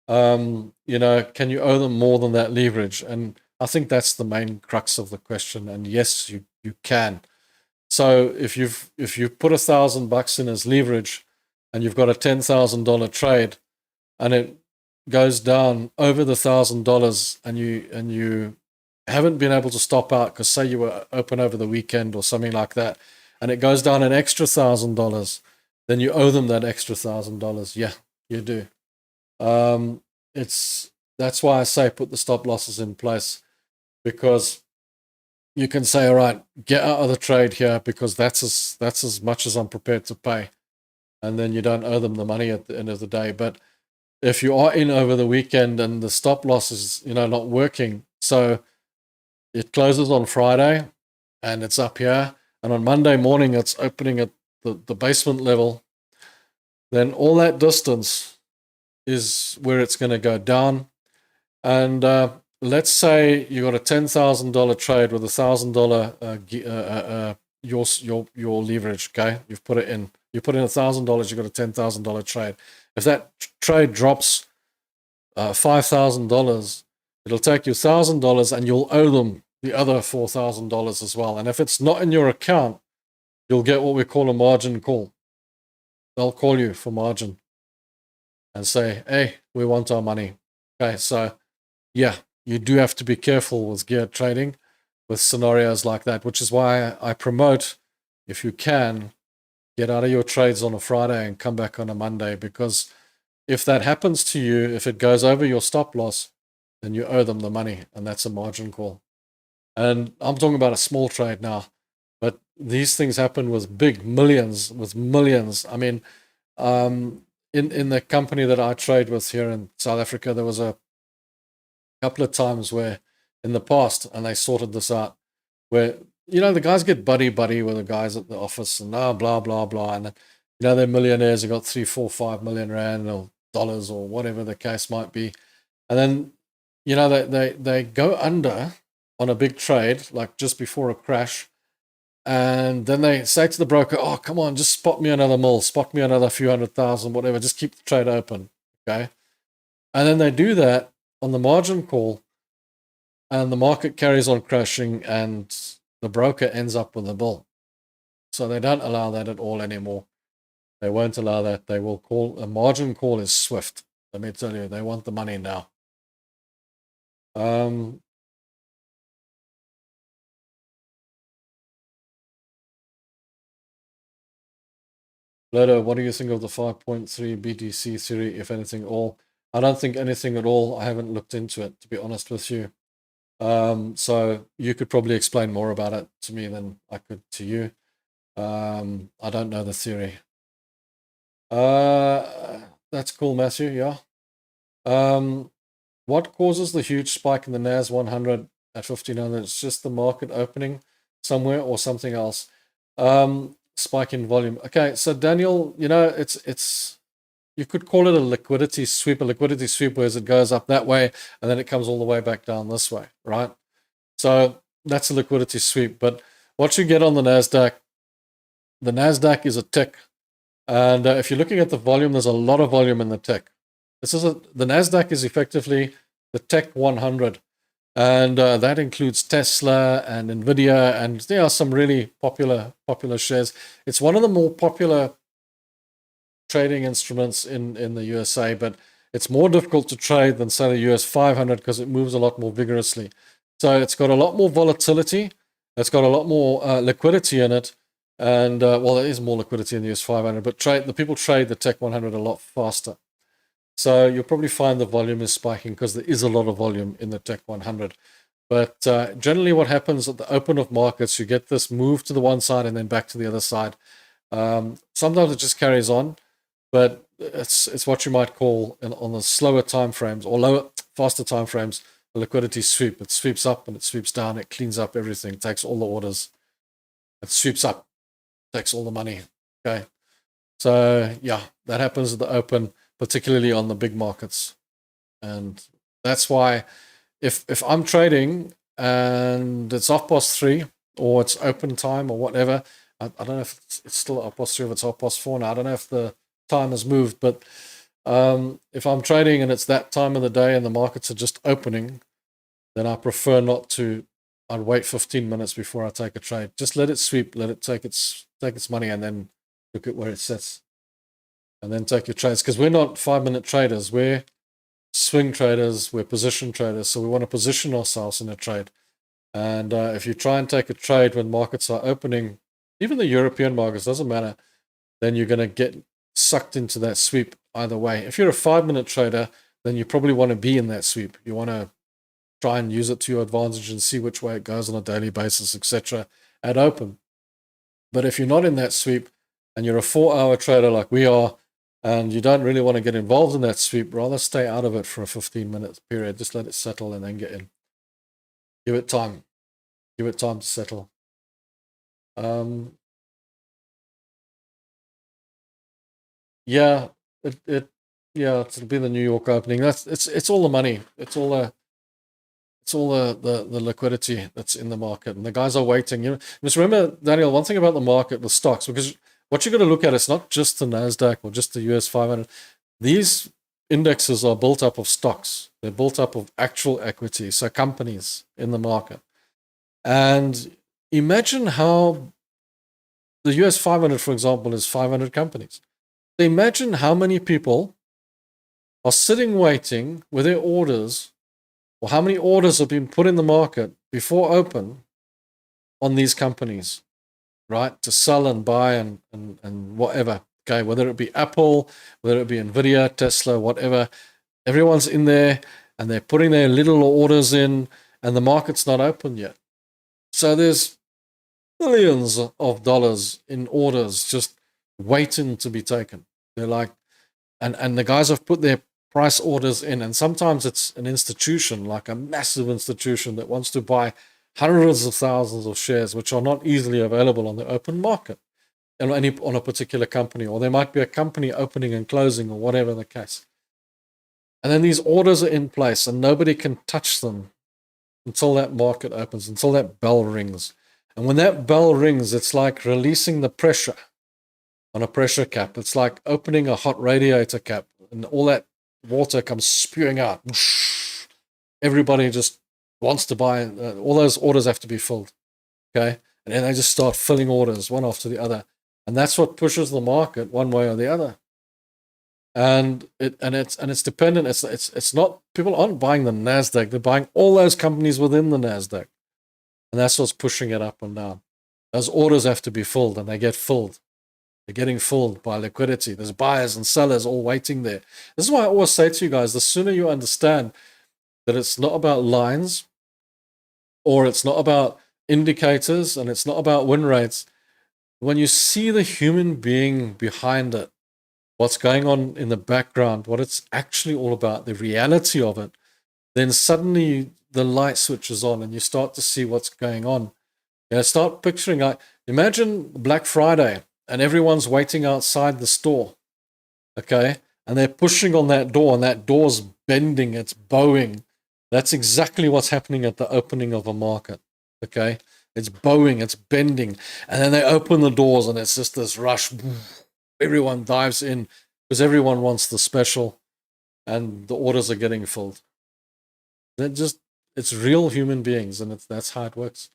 you know, can you owe them more than that leverage? And I think that's the main crux of the question. And yes, you can. So if you've put $1,000 in as leverage, and you've got a $10,000 trade, and it goes down over the $1,000, and you haven't been able to stop out, because say you were open over the weekend or something like that, and it goes down an extra $1,000, then you owe them that extra $1,000. Yeah, you do. That's why I say put the stop losses in place, because you can say, all right, get out of the trade here, because that's as much as I'm prepared to pay, and then you don't owe them the money at the end of the day. But if you are in over the weekend and the stop loss is, you know, not working, so it closes on Friday and it's up here, and on Monday morning it's opening at the basement level, then all that distance is where it's going to go down. And let's say you got a $10,000 trade with $1,000 your leverage. Okay, you've put it in. You put in $1,000. You got a $10,000 trade. If that trade drops $5,000, it'll take you $1,000, and you'll owe them the other $4,000 as well. And if it's not in your account, you'll get what we call a margin call. They'll call you for margin and say, "Hey, we want our money." Okay, so yeah, you do have to be careful with gear trading, with scenarios like that, which is why I promote, if you can, get out of your trades on a Friday and come back on a Monday, because if that happens to you, if it goes over your stop loss, then you owe them the money, and that's a margin call. And I'm talking about a small trade now, but these things happen with big millions, with millions. I mean, in the company that I trade with here in South Africa, there was a couple of times where in the past, and they sorted this out, where, you know, the guys get buddy with the guys at the office, and blah blah blah, and you know, they're millionaires. They got 3, 4, 5 million rand or dollars or whatever the case might be, and then, you know, they go under on a big trade, like just before a crash, and then they say to the broker, "Oh, come on, just spot me another mil, spot me another few 100,000, whatever, just keep the trade open." Okay, and then they do that on the margin call, and the market carries on crashing, and the broker ends up with a bill. So they don't allow that at all anymore. They won't allow that. They will call a margin call is swift. Let me tell you, they want the money now. Leto, what do you think of the 5.3 BTC theory, if anything at all? I don't think anything at all. I haven't looked into it, to be honest with you. So you could probably explain more about it to me than I could to you. I don't know the theory. That's cool, Matthew. Yeah. What causes the huge spike in the NAS 100 at 1500? It's just the market opening somewhere or something else. Spike in volume. Okay, so Daniel, you know, it's you could call it a liquidity sweep where it goes up that way and then it comes all the way back down this way, right? So that's a liquidity sweep. But what you get on the NASDAQ is a tick. And if you're looking at the volume, there's a lot of volume in the tech. The NASDAQ is effectively the tech 100. And that includes Tesla and Nvidia, and there are some really popular shares. It's one of the more popular trading instruments in the USA, but it's more difficult to trade than, say, the US 500 because it moves a lot more vigorously. So it's got a lot more volatility. It's got a lot more liquidity in it. And, well, there is more liquidity in the US 500, but the people trade the Tech 100 a lot faster. So you'll probably find the volume is spiking because there is a lot of volume in the Tech 100. But generally what happens at the open of markets, you get this move to the one side and then back to the other side. Sometimes it just carries on, but it's what you might call on the slower time frames or faster time frames, a liquidity sweep. It sweeps up and it sweeps down. It cleans up everything, takes all the orders. It sweeps up, takes all the money. Okay. So yeah, that happens at the open, particularly on the big markets. And that's why if I'm trading and it's 3:30 or it's open time or whatever, I don't know if it's still 3:30 or if it's 4:30 now. I don't know if the time has moved, but if I'm trading and it's that time of the day and the markets are just opening, then I prefer not to. I'd wait 15 minutes before I take a trade. Just let it sweep, let it take its money, and then look at where it sits. And then take your trades. Because we're not 5-minute traders. We're swing traders. We're position traders. So we want to position ourselves in a trade. And if you try and take a trade when markets are opening, even the European markets, doesn't matter, then you're going to get sucked into that sweep either way. If you're a 5-minute trader, then you probably want to be in that sweep. You want to try and use it to your advantage and see which way it goes on a daily basis, etc. at open. But if you're not in that sweep and you're a 4-hour trader like we are, and you don't really want to get involved in that sweep, rather stay out of it for a 15-minute period. Just let it settle and then get in. Give it time. Give it time to settle. Yeah, it'll be the New York opening. It's all the money. It's all the liquidity that's in the market, and the guys are waiting. You must remember, Daniel, one thing about the market with stocks, because what you're going to look at is not just the NASDAQ or just the US 500. These indexes are built up of stocks. They're built up of actual equity, so companies in the market. And imagine how the US 500, for example, is 500 companies. So imagine how many people are sitting waiting with their orders, or how many orders have been put in the market before open on these companies, right? To sell and buy and whatever. Okay, whether it be Apple, whether it be Nvidia, Tesla, whatever. Everyone's in there and they're putting their little orders in, and the market's not open yet. So there's billions of dollars in orders just waiting to be taken. They're like, and the guys have put their price orders in, and sometimes it's an institution, like a massive institution that wants to buy hundreds of thousands of shares, which are not easily available on the open market and on a particular company, or there might be a company opening and closing or whatever the case. And then these orders are in place and nobody can touch them until that market opens, until that bell rings. And when that bell rings, it's like releasing the pressure on a pressure cap. It's like opening a hot radiator cap, and all that water comes spewing out. Everybody just wants to buy. All those orders have to be filled. Okay. And then they just start filling orders one after the other. And that's what pushes the market one way or the other. And it's dependent. It's not, people aren't buying the NASDAQ. They're buying all those companies within the NASDAQ. And that's what's pushing it up and down. Those orders have to be filled, and they get filled. They're getting filled by liquidity. There's buyers and sellers all waiting there. This is why I always say to you guys, the sooner you understand that it's not about lines, or it's not about indicators, and it's not about win rates, when you see the human being behind it, what's going on in the background, what it's actually all about, the reality of it, then suddenly the light switches on and you start to see what's going on. You know, start picturing, like, imagine Black Friday and everyone's waiting outside the store, okay? And they're pushing on that door, and that door's bending, it's bowing. That's exactly what's happening at the opening of a market, okay? It's bowing, it's bending. And then they open the doors and it's just this rush. Everyone dives in because everyone wants the special and the orders are getting filled. It's real human beings, and that's how it works.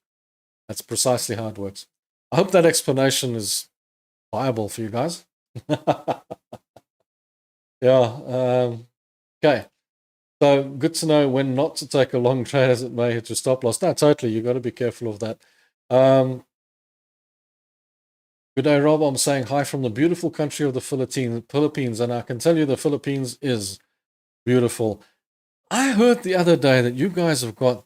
That's precisely how it works. I hope that explanation is viable for you guys. Yeah. Okay. So good to know when not to take a long trade as it may hit your stop loss. No, totally. You've got to be careful of that. Good day, Rob. I'm saying hi from the beautiful country of the Philippines, and I can tell you the Philippines is beautiful. I heard the other day that you guys have got,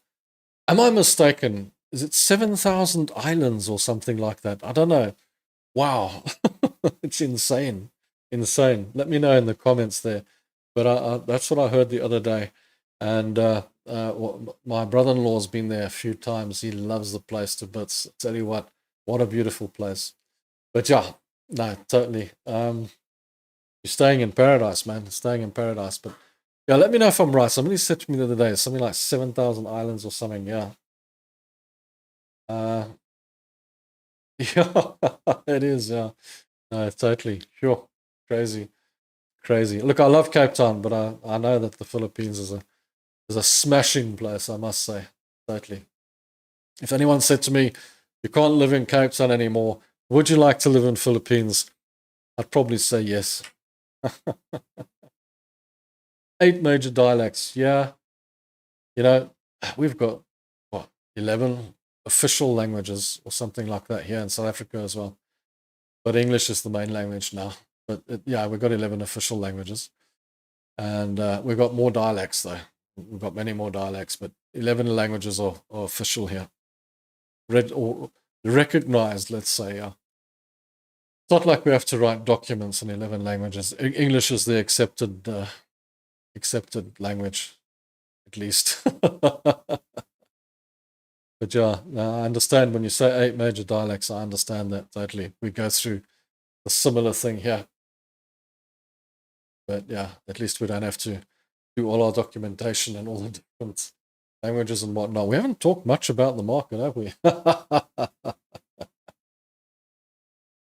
am I mistaken? Is it 7,000 islands or something like that? I don't know. Wow. It's insane. Insane. Let me know in the comments there. But that's what I heard the other day. And my brother-in-law's been there a few times. He loves the place to bits. I tell you what a beautiful place. But yeah, no, totally. You're staying in paradise, man. Staying in paradise. But yeah, let me know if I'm right. Somebody said to me the other day, something like 7,000 islands or something. Yeah. Yeah, it is. Yeah. No, totally. Sure. Crazy. Look, I love Cape Town, but I know that the Philippines is a smashing place, I must say. Totally. If anyone said to me, you can't live in Cape Town anymore, would you like to live in Philippines? I'd probably say yes. 8 major dialects. Yeah. We've got, 11 official languages or something like that here in South Africa as well. But English is the main language now. But we've got 11 official languages. And we've got more dialects, though. We've got many more dialects, but 11 languages are official here. Or recognized, let's say. It's not like we have to write documents in 11 languages. English is the accepted language, at least. But yeah, I understand when you say 8 major dialects, I understand that totally. We go through a similar thing here. But yeah, at least we don't have to do all our documentation and all the different languages and whatnot. We haven't talked much about the market, have we?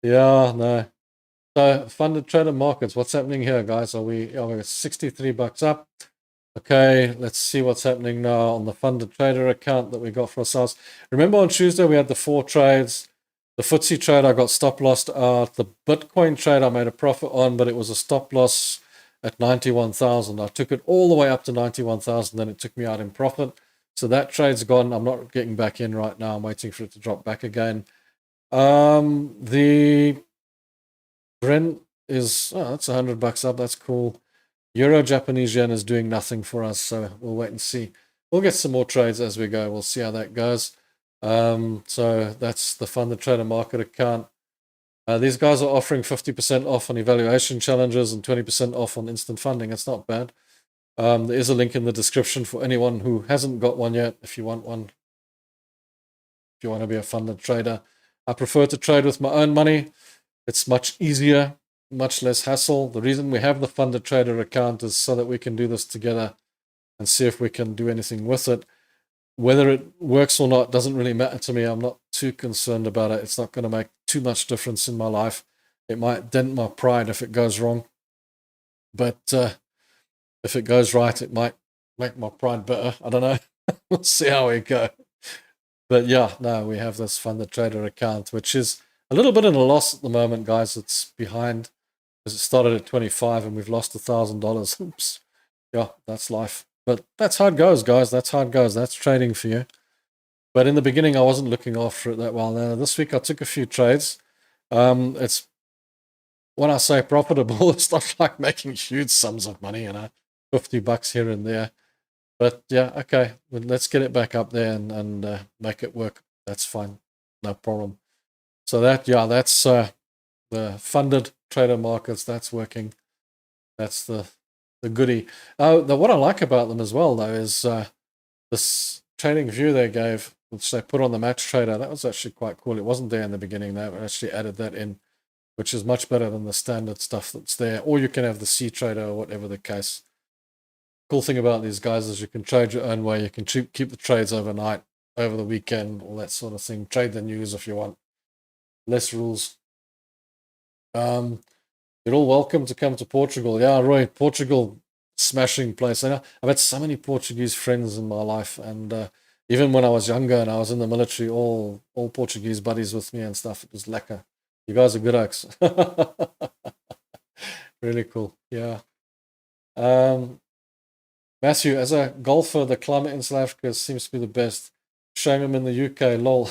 Yeah, no. So funded trader markets, what's happening here, guys? We're 63 bucks up. Okay, let's see what's happening now on the funded trader account that we got for ourselves. Remember on Tuesday we had the 4 trades. The FTSE trade I got stop lossed out. The Bitcoin trade I made a profit on, but it was a stop loss at 91,000. I took it all the way up to 91,000, then it took me out in profit. So that trade's gone. I'm not getting back in right now. I'm waiting for it to drop back again. The Brent is, that's 100 bucks up. That's cool. Euro Japanese yen is doing nothing for us, so we'll wait and see. We'll get some more trades as we go. We'll see how that goes. So that's the funded trader market account. These guys are offering 50% off on evaluation challenges and 20% off on instant funding. It's not bad. There is a link in the description for anyone who hasn't got one yet. If you want one, if you want to be a funded trader, I prefer to trade with my own money. It's much easier, much less hassle. The reason we have the funded trader account is so that we can do this together and see if we can do anything with it. Whether it works or not doesn't really matter to me. I'm not too concerned about it. It's not going to make too much difference in my life. It might dent my pride if it goes wrong. But if it goes right, it might make my pride better. I don't know. We'll see how we go. But yeah, no, we have this funded trader account, which is a little bit in a loss at the moment, guys. It's behind because it started at 25 and we've lost $1,000. Oops. Yeah, that's life. But that's how it goes, guys. That's how it goes. That's trading for you. But in the beginning, I wasn't looking after it that well. Now, this week, I took a few trades. It's when I say profitable, it's not like making huge sums of money, 50 bucks here and there. But yeah, okay, well, let's get it back up there and make it work. That's fine. No problem. So that's the funded trader markets. That's working. That's the goodie. What I like about them as well, though, is this trading view they gave, which they put on the match trader. That was actually quite cool. It wasn't there in the beginning. They actually added that in, which is much better than the standard stuff that's there. Or you can have the C trader or whatever the case. Cool thing about these guys is you can trade your own way. You can keep the trades overnight. over the weekend, all that sort of thing. Trade the news if you want. Less rules. You're all welcome to come to Portugal. Yeah, Roy, Portugal, smashing place. I've had so many Portuguese friends in my life, and even when I was younger and I was in the military, all Portuguese buddies with me and stuff. It was lekker. You guys are good oaks. Really cool. Yeah. Matthew, as a golfer, the climate in South Africa seems to be the best. Shame him in the UK, lol.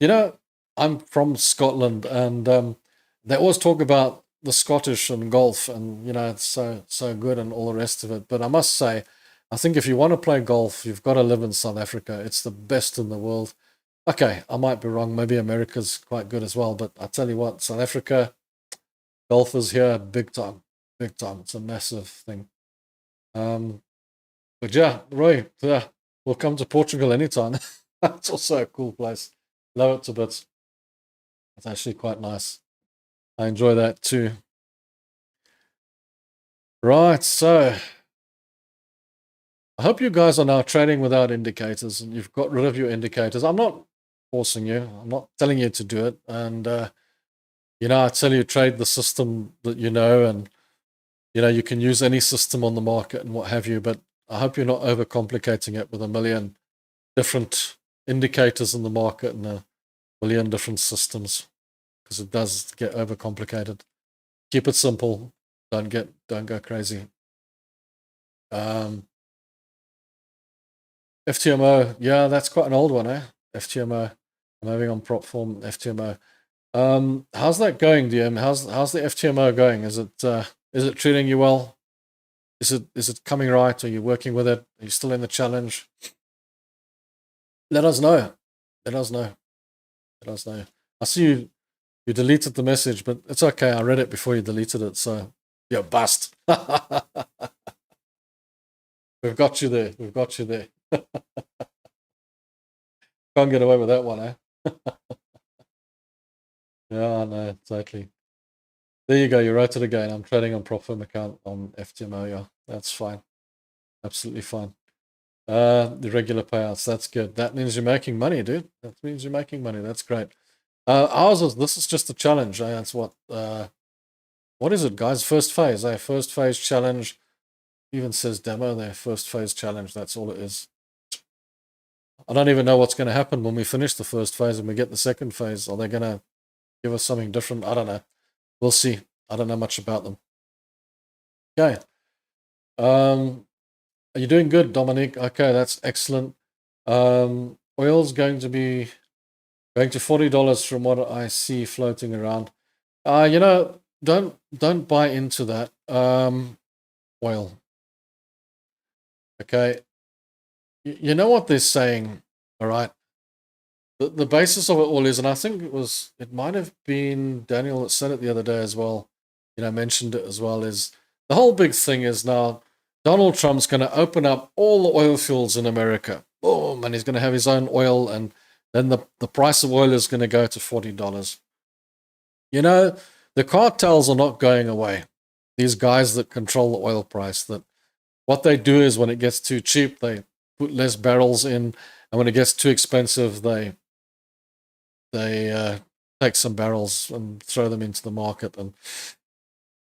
You know, I'm from Scotland, and they always talk about the Scottish and golf, and you know, it's so good and all the rest of it. But I must say, I think if you want to play golf, you've got to live in South Africa. It's the best in the world. Okay, I might be wrong. Maybe America's quite good as well. But I tell you what, South Africa, golf is here big time. Big time. It's a massive thing. But yeah, Roy, yeah, we'll come to Portugal anytime. It's also a cool place. Love it to bits. It's actually quite nice. I enjoy that too. Right, so I hope you guys are now trading without indicators and you've got rid of your indicators. I'm not forcing you. I'm not telling you to do it. And, you know, I tell you, trade the system that you know, and, you know, you can use any system on the market and what have you, but I hope you're not overcomplicating it with a million different indicators in the market and a million different systems, because it does get overcomplicated. Keep it simple. Don't go crazy. FTMO, yeah, that's quite an old one, eh? FTMO. I'm having on prop form FTMO. How's that going, DM? How's the FTMO going? Is it treating you well? Is it coming right? Are you working with it? Are you still in the challenge? Let us know. Let us know. Let us know. I see you deleted the message, but it's okay. I read it before you deleted it, so you're bust. We've got you there. We've got you there. Can't get away with that one, eh? Yeah, no, totally. There you go. You wrote it again. I'm trading on prop firm account on FTMO. Yeah, that's fine. Absolutely fine. The regular payouts. That's good. That means you're making money, dude. That means you're making money. That's great. This is just a challenge. That's what is it, guys? First phase. First phase challenge. Even says demo there. First phase challenge. That's all it is. I don't even know what's going to happen when we finish the first phase and we get the second phase. Are they going to give us something different? I don't know. We'll see. I don't know much about them. Okay. Are you doing good, Dominique? Okay, that's excellent. Oil's going to $40 from what I see floating around. You know, don't buy into that. Oil. Okay. You know what they're saying, all right? The basis of it all is, and I think it might have been Daniel that said it the other day as well, you know, mentioned it as well, is the whole big thing is now Donald Trump's going to open up all the oil fields in America. Boom, and he's going to have his own oil, and then the price of oil is going to go to $40. You know, the cartels are not going away. These guys that control the oil price, that what they do is when it gets too cheap, they put less barrels in, and when it gets too expensive, they take some barrels and throw them into the market, and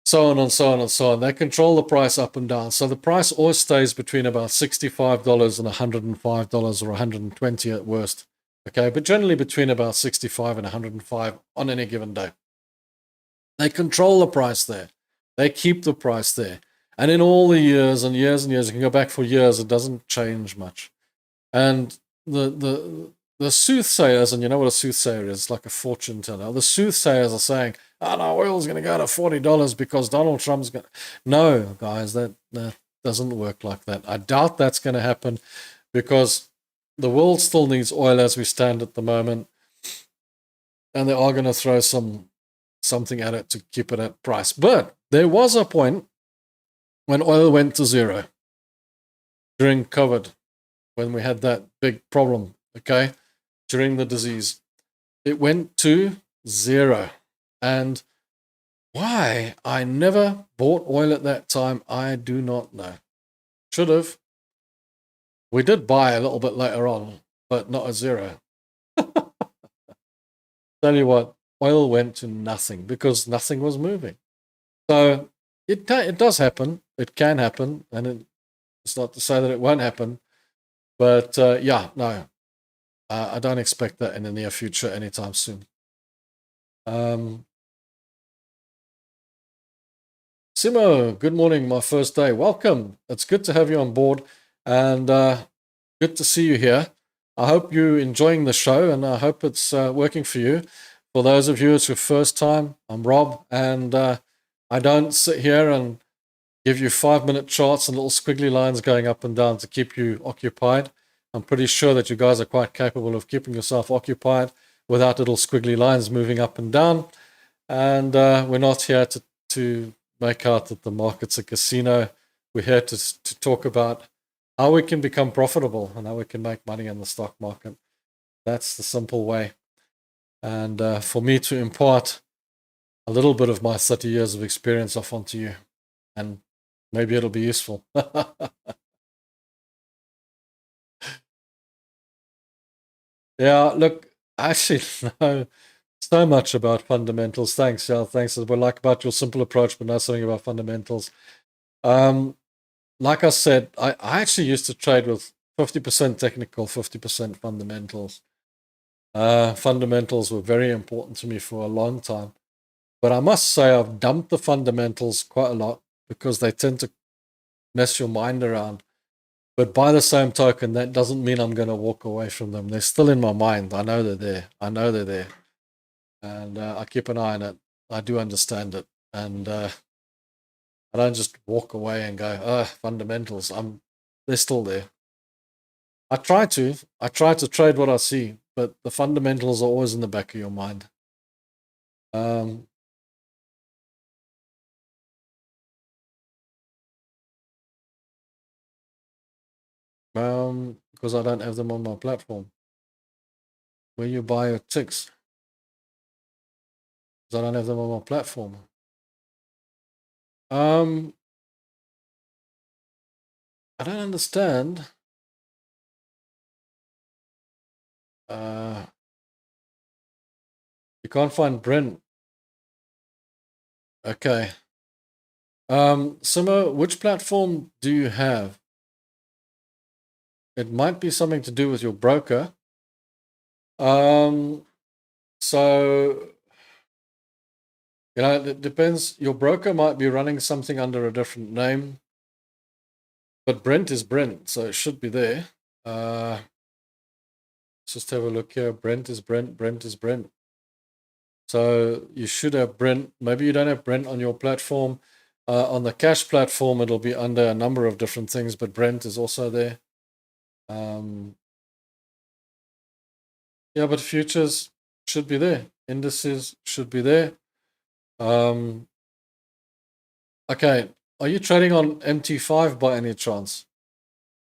so on and so on and so on. They control the price up and down. So the price always stays between about $65 and $105 or $120 at worst. Okay, but generally between about 65 and 105 on any given day. They control the price there. They keep the price there. And in all the years and years and years, you can go back for years, it doesn't change much. And the soothsayers, and you know what a soothsayer is, like a fortune teller. The soothsayers are saying, "Oh no, oil's going to go to $40 because Donald Trump's going." No, guys, that doesn't work like that. I doubt that's going to happen, because the world still needs oil as we stand at the moment, and they are going to throw something at it to keep it at price. But there was a point when oil went to zero during COVID, when we had that big problem. Okay. During the disease, it went to zero. And why I never bought oil at that time, I do not know. Should have. We did buy a little bit later on, but not at zero. Tell you what, oil went to nothing because nothing was moving. So it does happen. It can happen, and it's not to say that it won't happen. But yeah, no, I don't expect that in the near future anytime soon. Simo, good morning, my first day. Welcome. It's good to have you on board, and good to see you here. I hope you're enjoying the show, and I hope it's working for you. For those of you, it's your first time. I'm Rob, and I don't sit here and give you 5-minute charts and little squiggly lines going up and down to keep you occupied. I'm pretty sure that you guys are quite capable of keeping yourself occupied without little squiggly lines moving up and down. And we're not here to make out that the market's a casino. We're here to talk about how we can become profitable and how we can make money in the stock market. That's the simple way. And for me to impart a little bit of my 30 years of experience off onto you, and maybe it'll be useful. Yeah, look, I actually know so much about fundamentals. Thanks, yeah, thanks. We like about your simple approach, but know something about fundamentals. Like I said, I actually used to trade with 50% technical, 50% fundamentals. Fundamentals were very important to me for a long time. But I must say I've dumped the fundamentals quite a lot because they tend to mess your mind around. But by the same token, that doesn't mean I'm going to walk away from them. They're still in my mind. I know they're there. I know they're there. And I keep an eye on it. I do understand it. And I don't just walk away and go, oh, fundamentals. They're still there. I try to trade what I see, but the fundamentals are always in the back of your mind. Because I don't have them on my platform. Where you buy your ticks? Because I don't have them on my platform. I don't understand. You can't find Brent. Okay. Simo, which platform do you have? It might be something to do with your broker. So, it depends. Your broker might be running something under a different name, but Brent is Brent, so it should be there. Let's just have a look here. Brent is Brent. Brent is Brent. So you should have Brent. Maybe you don't have Brent on your platform. On the cash platform, it'll be under a number of different things, but Brent is also there. Yeah, but futures should be there. Indices should be there. Okay, are you trading on MT5 by any chance?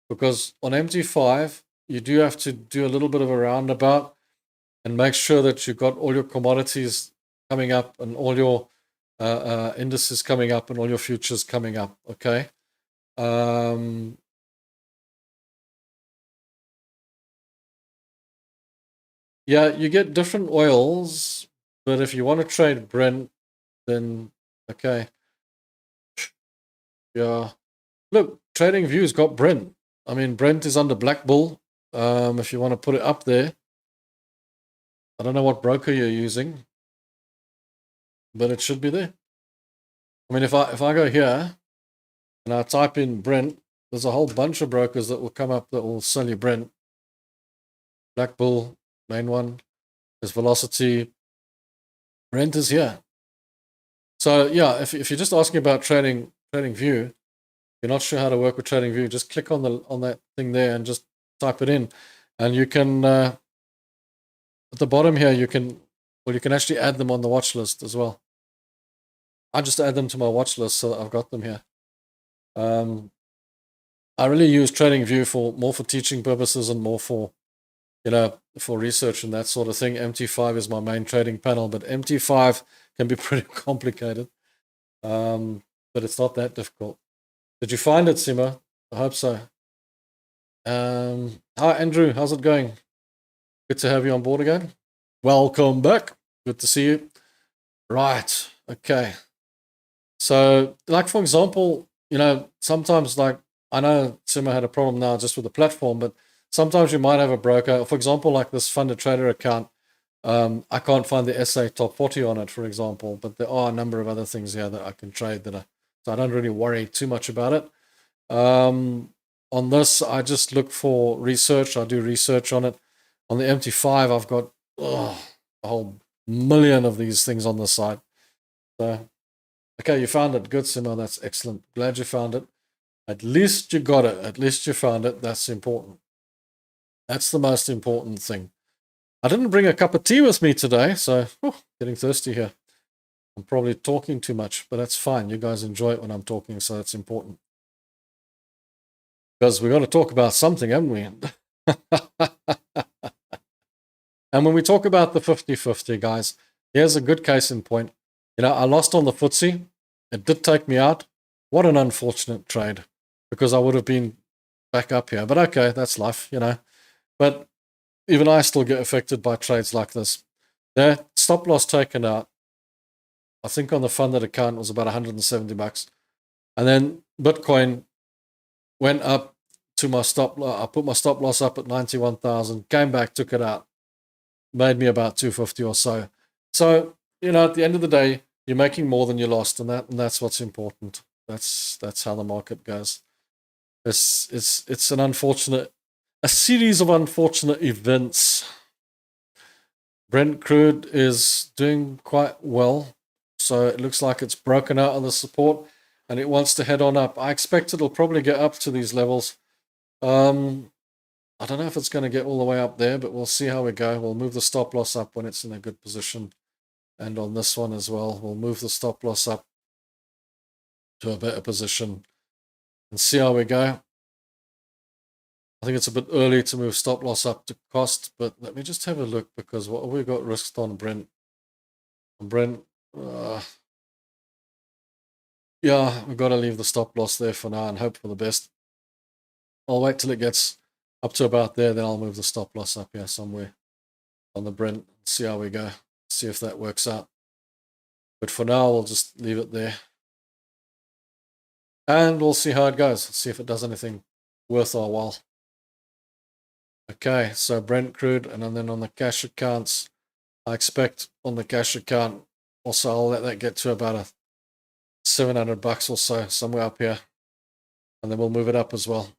Because on MT5, you do have to do a little bit of a roundabout and make sure that you've got all your commodities coming up and all your indices coming up and all your futures coming up, okay? Yeah, you get different oils, but if you want to trade Brent, then okay. Yeah. Look, TradingView's got Brent. I mean, Brent is under Black Bull. If you want to put it up there. I don't know what broker you're using, but it should be there. I mean, if I go here and I type in Brent, there's a whole bunch of brokers that will come up that will sell you Brent. Black Bull, main one. There's Velocity. Brent is here. So yeah, if you're just asking about TradingView, you're not sure how to work with TradingView, just click on that thing there and just type it in, and you can at the bottom here you can actually add them on the watch list as well. I just add them to my watch list so that I've got them here. I really use TradingView more for teaching purposes and more for for research and that sort of thing. MT5 is my main trading panel, but MT5 can be pretty complicated. But it's not that difficult. Did you find it, Sima? I hope so. Hi, Andrew. How's it going? Good to have you on board again. Welcome back. Good to see you. Right. Okay. So, like, for example, sometimes, like, I know Simo had a problem now just with the platform, but sometimes you might have a broker. For example, like this funded trader account, I can't find the SA top 40 on it, for example, but there are a number of other things here that I can trade so I don't really worry too much about it. On this, I just look for research. I do research on it. On the MT5, I've got a whole million of these things on the site. So, okay, you found it. Good, Simo. That's excellent. Glad you found it. At least you got it. At least you found it. That's important. That's the most important thing. I didn't bring a cup of tea with me today, so getting thirsty here. I'm probably talking too much, but that's fine. You guys enjoy it when I'm talking, so it's important. Because we've got to talk about something, haven't we? And when we talk about the 50-50, guys, here's a good case in point. I lost on the FTSE. It did take me out. What an unfortunate trade, because I would have been back up here. But okay, that's life, But even I still get affected by trades like this. Their stop loss taken out, I think on the funded account was about $170. And then Bitcoin went up to my stop loss. I put my stop loss up at 91,000, came back, took it out. Made me about 250 or so. So, at the end of the day, you're making more than you lost, and that's what's important. That's how the market goes. It's a series of unfortunate events. Brent crude is doing quite well, so it looks like it's broken out of the support, and it wants to head on up. I expect it'll probably get up to these levels. I don't know if it's going to get all the way up there, but we'll see how we go. We'll move the stop loss up when it's in a good position. And on this one as well, we'll move the stop loss up to a better position and see how we go. I think it's a bit early to move stop loss up to cost, but let me just have a look, because what have we got risked on Brent? Yeah, we've got to leave the stop loss there for now and hope for the best. I'll wait till it gets up to about there, then I'll move the stop loss up here somewhere on the Brent, see how we go, see if that works out. But for now, we'll just leave it there. And we'll see how it goes, see if it does anything worth our while. Okay, so Brent crude, and then on the cash accounts, I expect on the cash account, also I'll let that get to about $700 or so, somewhere up here. And then we'll move it up as well.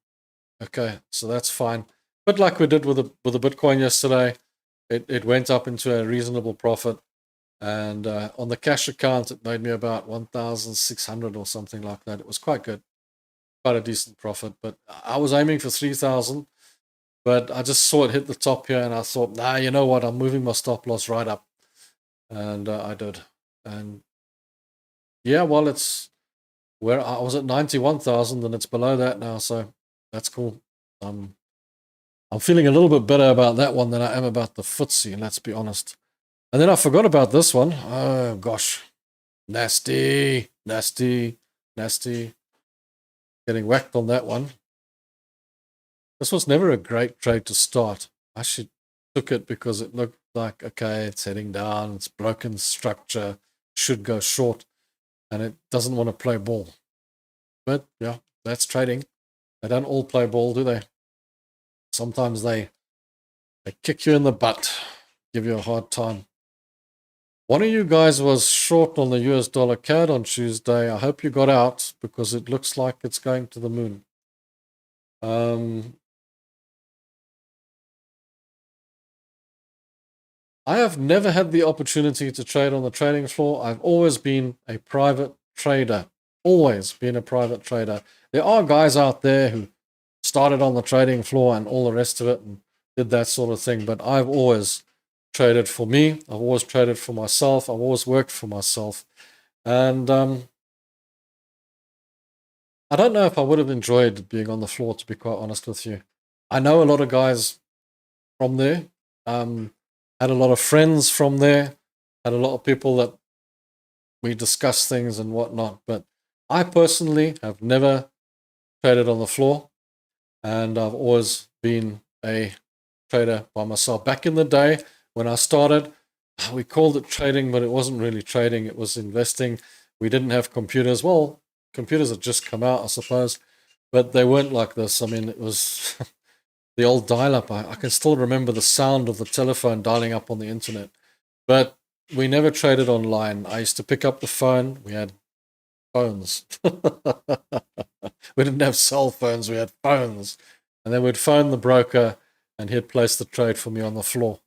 Okay, so that's fine. But like we did with the Bitcoin yesterday, it went up into a reasonable profit. And on the cash account, it made me about 1,600 or something like that. It was quite good, quite a decent profit. But I was aiming for 3,000, but I just saw it hit the top here, and I thought, nah, you know what? I'm moving my stop loss right up, and I did. And yeah, well, it's where I was at 91,000, and it's below that now, so that's cool. I'm feeling a little bit better about that one than I am about the FTSE, let's be honest. And then I forgot about this one. Oh, gosh. Nasty, nasty, nasty. Getting whacked on that one. This was never a great trade to start. I actually took it because it looked like, okay, it's heading down, it's broken structure, should go short, and it doesn't want to play ball. But yeah, that's trading. They don't all play ball, do they? Sometimes they kick you in the butt, give you a hard time. One of you guys was short on the US dollar CAD on Tuesday. I hope you got out, because it looks like it's going to the moon. I have never had the opportunity to trade on the trading floor. I've always been a private trader. Always been a private trader. There are guys out there who started on the trading floor and all the rest of it and did that sort of thing, but I've always traded for me. I've always traded for myself. I've always worked for myself. And I don't know if I would have enjoyed being on the floor, to be quite honest with you. I know a lot of guys from there. Had a lot of friends from there. Had a lot of people that we discuss things and whatnot. But I personally have never traded on the floor. and I've always been a trader by myself. Back in the day when I started, we called it trading, but it wasn't really trading. It was investing. We didn't have computers. Well, computers had just come out, I suppose, but they weren't like this. I mean, it was the old dial-up. I can still remember the sound of the telephone dialing up on the internet. But we never traded online. I used to pick up the phone. We had phones. We didn't have cell phones. We had phones. And then we'd phone the broker, and he'd place the trade for me on the floor.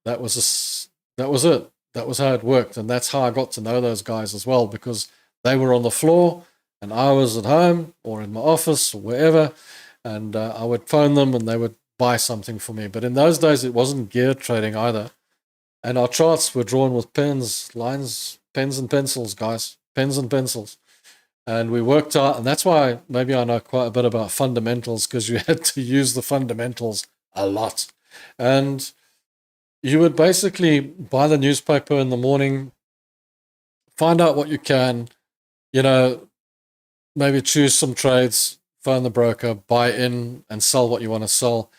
That was it. That was how it worked. And that's how I got to know those guys as well, because they were on the floor and I was at home or in my office or wherever. And I would phone them and they would buy something for me. But in those days, it wasn't gear trading either. And our charts were drawn with pens, lines, pens and pencils, guys. Pens and pencils. And we worked out, and that's why maybe I know quite a bit about fundamentals, because you had to use the fundamentals a lot. And you would basically buy the newspaper in the morning, find out what you can, maybe choose some trades, phone the broker, buy in and sell what you want to sell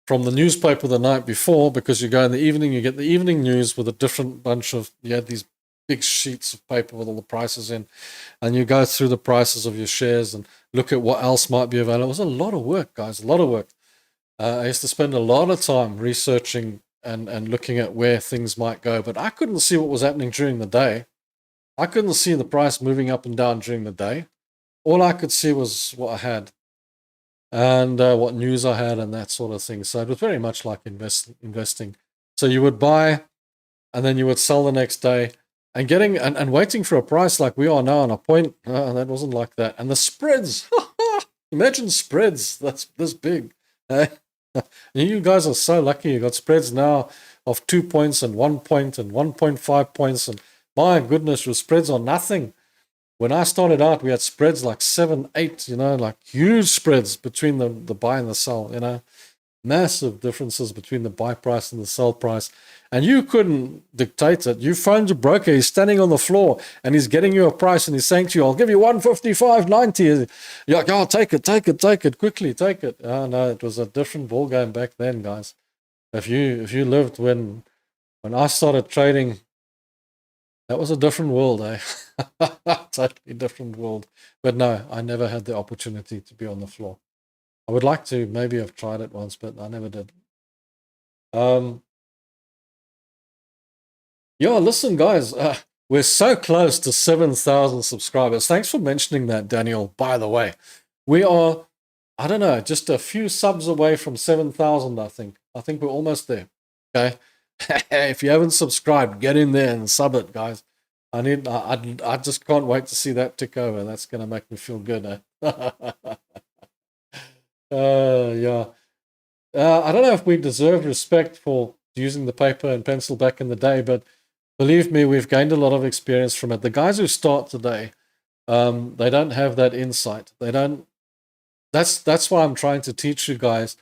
from the newspaper the night before, because you go in the evening, you get the evening news with a different bunch of, you had these big sheets of paper with all the prices in, and you go through the prices of your shares and look at what else might be available. It was a lot of work, guys, a lot of work. I used to spend a lot of time researching and looking at where things might go, but I couldn't see what was happening during the day. I couldn't see the price moving up and down during the day. All I could see was what I had and what news I had and that sort of thing. So it was very much like investing. So you would buy and then you would sell the next day, and getting and waiting for a price like we are now on a point. That wasn't like that. And the spreads, imagine spreads that's this big. You guys are so lucky. You got spreads now of 2 points and 1 point and 1.5 points. And my goodness, your spreads are nothing. When I started out, we had spreads like 7, 8, like huge spreads between the buy and the sell, massive differences between the buy price and the sell price. And you couldn't dictate it. You phoned your broker, he's standing on the floor and he's getting you a price and he's saying to you, I'll give you 155.90. You're like, oh, take it, quickly, take it. Oh, no, it was a different ball game back then, guys. If you lived when I started trading, that was a different world, eh? Totally different world. But no, I never had the opportunity to be on the floor. I would like to maybe have tried it once, but I never did. Yeah, listen, guys, we're so close to 7,000 subscribers. Thanks for mentioning that, Daniel, by the way. We are, I don't know, just a few subs away from 7,000, I think. I think we're almost there, okay? If you haven't subscribed, get in there and sub it, guys. I just can't wait to see that tick over. That's going to make me feel good, eh? Yeah. I don't know if we deserve respect for using the paper and pencil back in the day, but believe me, we've gained a lot of experience from it. The guys who start today, they don't have that insight. They don't. That's why I'm trying to teach you guys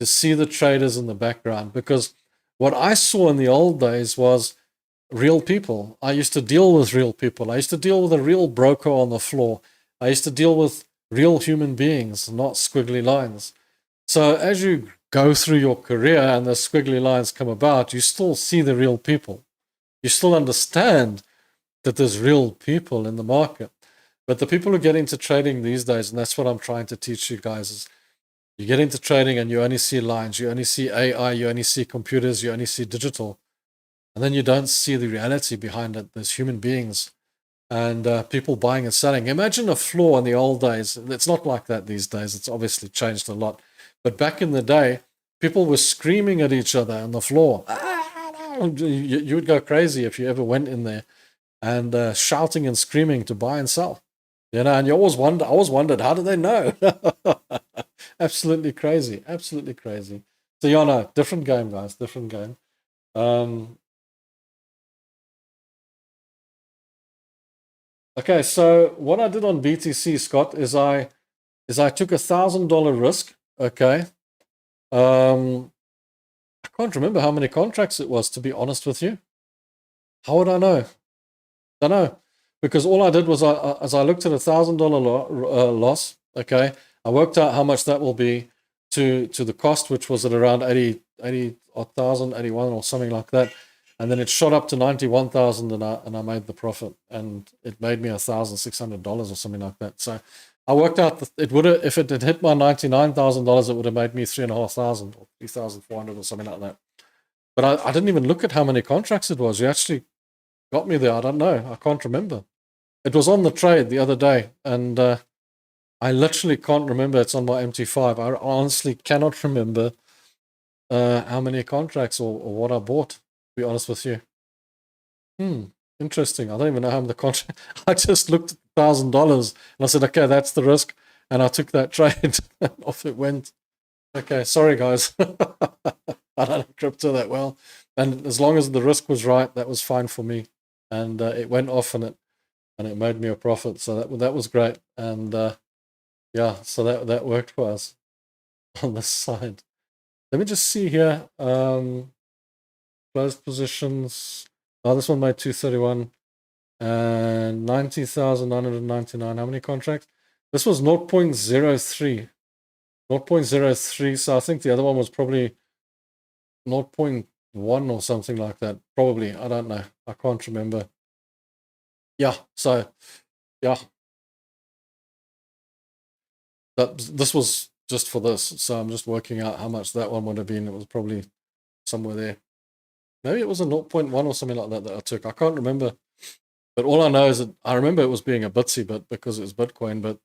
to see the traders in the background, because what I saw in the old days was real people. I used to deal with real people. I used to deal with a real broker on the floor. I used to deal with real human beings, not squiggly lines. So as you go through your career and the squiggly lines come about, you still see the real people. You still understand that there's real people in the market. But the people who get into trading these days, and that's what I'm trying to teach you guys, is you get into trading and you only see lines, you only see AI, you only see computers, you only see digital. And then you don't see the reality behind it. There's human beings and people buying and selling. Imagine a floor in the old days. It's not like that these days. It's obviously changed a lot. But back in the day, people were screaming at each other on the floor. You would go crazy if you ever went in there and shouting and screaming to buy and sell. And you always wondered, how do they know? Absolutely crazy. Absolutely crazy. So, no, different game, guys. Different game. Okay, so what I did on BTC, Scott, is I took $1,000 risk. Okay. I can't remember how many contracts it was, to be honest with you. How would I know? Don't know. Because all I did was, as I looked at $1,000 loss, okay, I worked out how much that will be. to the cost, which was at around 80,000, 81 or something like that. And then it shot up to 91,000 and I made the profit, and it made me $1,600 or something like that. So I worked out that it would have, if it had hit my $99,000, it would have made me 3,500 or 3,400 or something like that. But I didn't even look at how many contracts it was. You actually got me there. I don't know. I can't remember. It was on the trade the other day, and I literally can't remember. It's on my MT5. I honestly cannot remember how many contracts or what I bought, to be honest with you. Interesting. I don't even know how many contract. I just looked at $1,000 and I said, okay, that's the risk. And I took that trade and off it went. Okay, sorry guys. I don't know crypto that well. And as long as the risk was right, that was fine for me. And it went off and it made me a profit. So that was great. And yeah, so that worked for us on this side. Let me just see here. Closed positions. Oh, this one made 231 and 90,999. How many contracts? This was 0.03. 0.03. So I think the other one was probably 0.1 or something like that. Probably. I don't know. I can't remember. Yeah. So, yeah. This was just for this. So I'm just working out how much that one would have been. It was probably somewhere there. Maybe it was a 0.1 or something like that I took. I can't remember. But all I know is that I remember it was being a bitsy bit because it was Bitcoin. But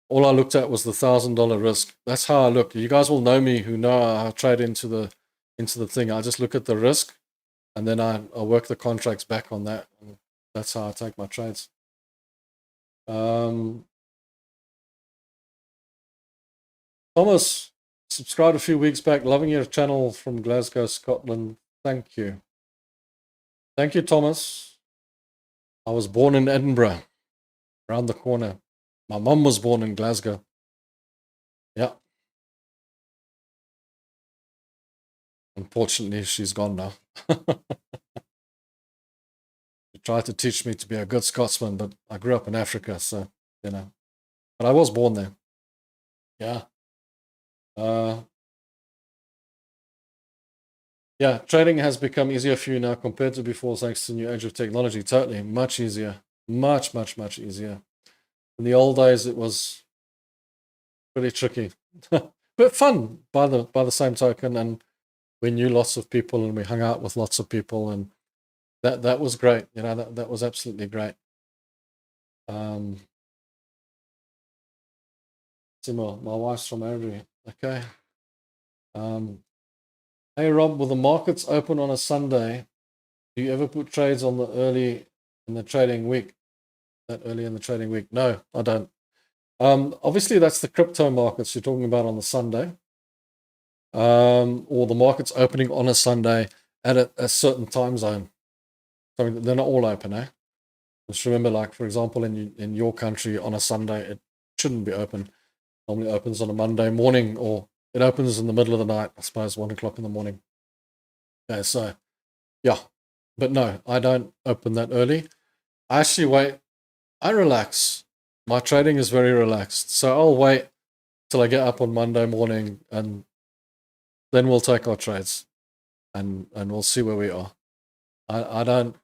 all I looked at was the $1,000 risk. That's how I look. You guys will know me who know I trade into the thing. I just look at the risk, and then I work the contracts back on that. And that's how I take my trades. Thomas subscribed a few weeks back. Loving your channel from Glasgow, Scotland. Thank you. Thank you, Thomas. I was born in Edinburgh, around the corner. My mum was born in Glasgow. Yeah. Unfortunately, she's gone now. She tried to teach me to be a good Scotsman, but I grew up in Africa, so, you know. But I was born there. Yeah. Yeah, trading has become easier for you now compared to before, thanks to the new age of technology. Totally. Much easier. Much, much, much easier. In the old days, it was pretty tricky. But fun by the same token, and we knew lots of people and we hung out with lots of people, and that was great. You know, that was absolutely great. Similar, my wife's from Andrew. Okay. Hey Rob, will the markets open on a Sunday? Do you ever put trades on early in the trading week? That early in the trading week? No, I don't. Obviously, that's the crypto markets you're talking about on the Sunday, or the markets opening on a Sunday at a certain time zone. So they're not all open, eh? Just remember, like for example, in your country on a Sunday, it shouldn't be open. Normally opens on a Monday morning, or it opens in the middle of the night, I suppose, 1 o'clock in the morning. Okay, so yeah, but no, I don't open that early. I actually wait. I relax. My trading is very relaxed, so I'll wait till I get up on Monday morning, and then we'll take our trades, and we'll see where we are. I don't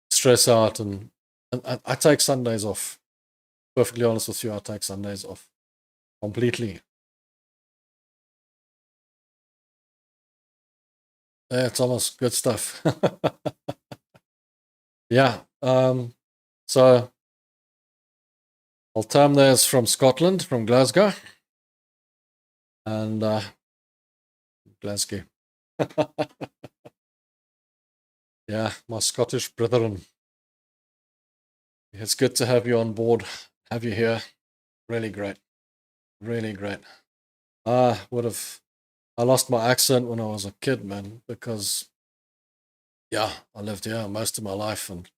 stress out, and I take Sundays off. Perfectly honest with you, I take Sundays off completely. Yeah, Thomas, good stuff. Yeah. So Altam there is from Scotland, from Glasgow. And Glasgow. Yeah, my Scottish brethren. It's good to have you on board, have you here. Really great. Really great. I lost my accent when I was a kid, man, because, yeah, I lived here most of my life. And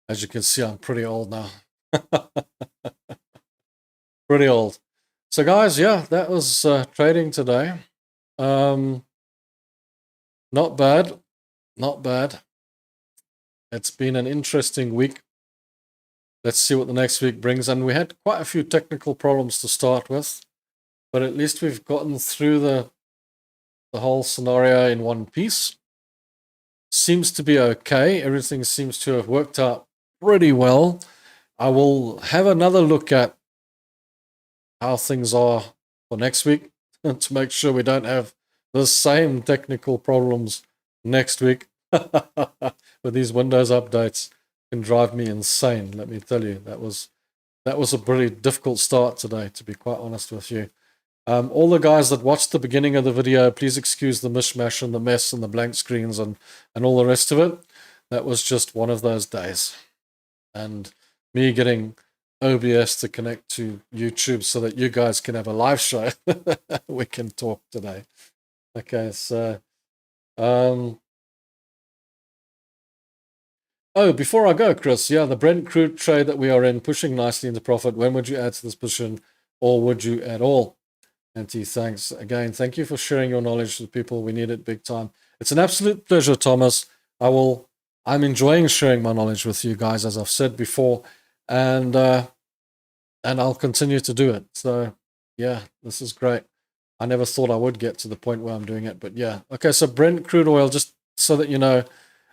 as you can see, I'm pretty old now. Pretty old. So, guys, yeah, that was trading today. Not bad. Not bad. It's been an interesting week. Let's see what the next week brings. And we had quite a few technical problems to start with. but at least we've gotten through the whole scenario in one piece. Seems to be okay. Everything seems to have worked out pretty well. I will have another look at how things are for next week to make sure we don't have the same technical problems next week. With these Windows updates can drive me insane, let me tell you. That was a pretty difficult start today, to be quite honest with you. All the guys that watched the beginning of the video, please excuse the mishmash and the mess and the blank screens and all the rest of it. That was just one of those days. And me getting OBS to connect to YouTube so that you guys can have a live show. We can talk today. Okay, so... Oh, before I go, Chris, yeah, the Brent crude trade that we are in, pushing nicely into profit. When would you add to this position, or would you at all? Auntie, thanks. Again, thank you for sharing your knowledge with people. We need it big time. It's an absolute pleasure, Thomas. I'm enjoying sharing my knowledge with you guys, as I've said before, and I'll continue to do it. So, yeah, this is great. I never thought I would get to the point where I'm doing it, but yeah. Okay, so Brent crude oil, just so that you know,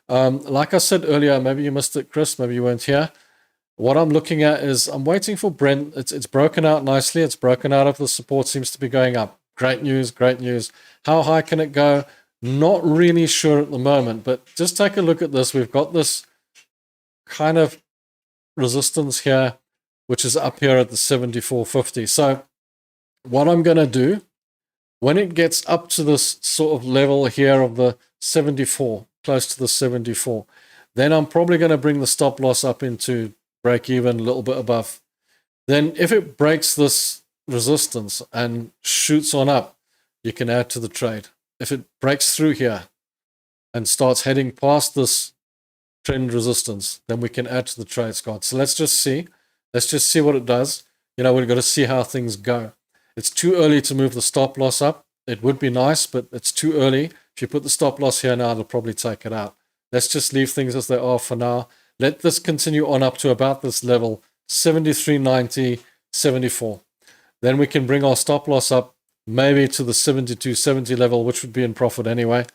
like I said earlier, maybe you missed it, Chris, maybe you weren't here. What I'm looking at is I'm waiting for Brent. It's broken out nicely. It's broken out of the support, seems to be going up. Great news, great news. How high can it go? Not really sure at the moment, but just take a look at this. We've got this kind of resistance here, which is up here at the 74.50. So what I'm going to do, when it gets up to this sort of level here of the 74, close to the 74, then I'm probably going to bring the stop loss up into break even, a little bit above. Then if it breaks this resistance and shoots on up, you can add to the trade. If it breaks through here and starts heading past this trend resistance, then we can add to the trade, Scott. So let's just see. Let's just see what it does. You know, we've got to see how things go. It's too early to move the stop loss up. It would be nice, but it's too early. If you put the stop loss here now, it'll probably take it out. Let's just leave things as they are for now. Let this continue on up to about this level, 73.90, 74. Then we can bring our stop loss up maybe to the 72.70 level, which would be in profit anyway.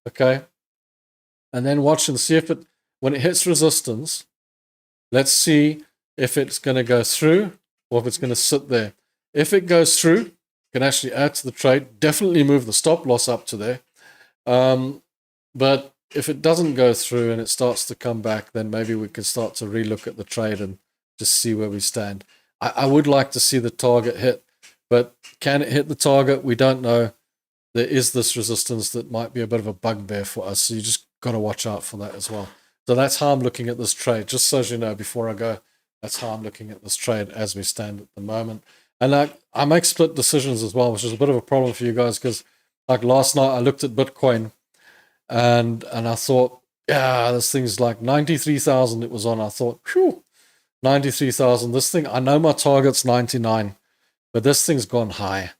Okay. And then watch and see if it, when it hits resistance, let's see if it's going to go through or if it's going to sit there. If it goes through, you can actually add to the trade, definitely move the stop loss up to there. But if it doesn't go through and it starts to come back, then maybe we can start to relook at the trade and just see where we stand. I would like to see the target hit, but can it hit the target? We don't know. There is this resistance that might be a bit of a bugbear for us, so you just got to watch out for that as well. So that's how I'm looking at this trade. Just so as you know, before I go, that's how I'm looking at this trade as we stand at the moment. And I make split decisions as well, which is a bit of a problem for you guys, because like last night I looked at Bitcoin and I thought, yeah, this thing's like 93,000 it was on. I thought, phew, 93,000. This thing, I know my target's 99, but this thing's gone high.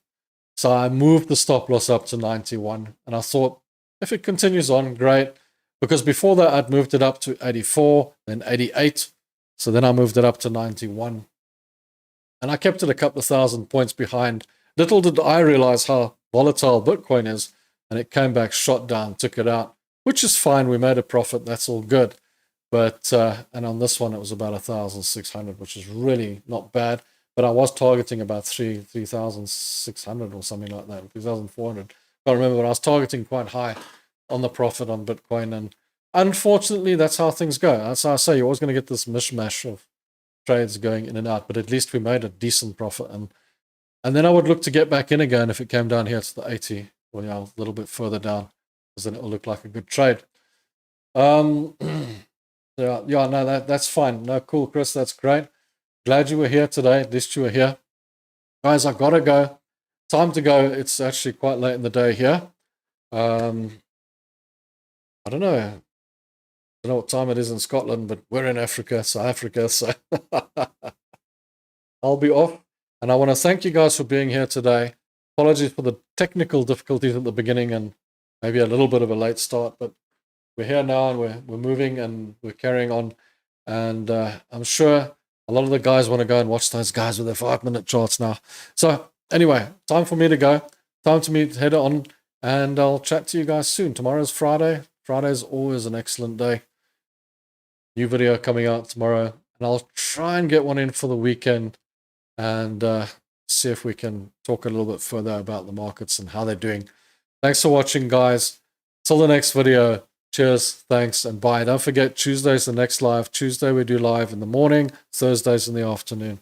So I moved the stop loss up to 91, and I thought, if it continues on, great. Because before that, I'd moved it up to 84, then 88. So then I moved it up to 91. And I kept it a couple of thousand points behind. Little did I realize how volatile Bitcoin is. And it came back, shot down, took it out, which is fine. We made a profit. That's all good. But, and on this one, it was about 1,600, which is really not bad. But I was targeting about 3,600 or something like that, 3,400. I remember, but I was targeting quite high on the profit on Bitcoin. And unfortunately, that's how things go. That's how I say, you're always going to get this mishmash of trades going in and out. But at least we made a decent profit. And then I would look to get back in again if it came down here to the 80. Well, yeah, a little bit further down, because then it'll look like a good trade. Yeah, no, that's fine. No, cool, Chris, that's great. Glad you were here today. At least you were here. Guys, I gotta go. Time to go. It's actually quite late in the day here. I don't know what time it is in Scotland, but we're in Africa, South Africa, so I'll be off. And I want to thank you guys for being here today. Apologies for the technical difficulties at the beginning and maybe a little bit of a late start, but we're here now and we're moving and we're carrying on. And I'm sure a lot of the guys want to go and watch those guys with their 5-minute charts now. So Anyway, time for me to go. Time to head on, and I'll chat to you guys soon. Tomorrow's Friday. Friday is always an excellent day. New video coming out tomorrow, and I'll try and get one in for the weekend and see if we can talk a little bit further about the markets and how they're doing. Thanks for watching, guys. Till the next video. Cheers, thanks, and bye. Don't forget, Tuesday's the next live. Tuesday we do live in the morning, Thursdays in the afternoon.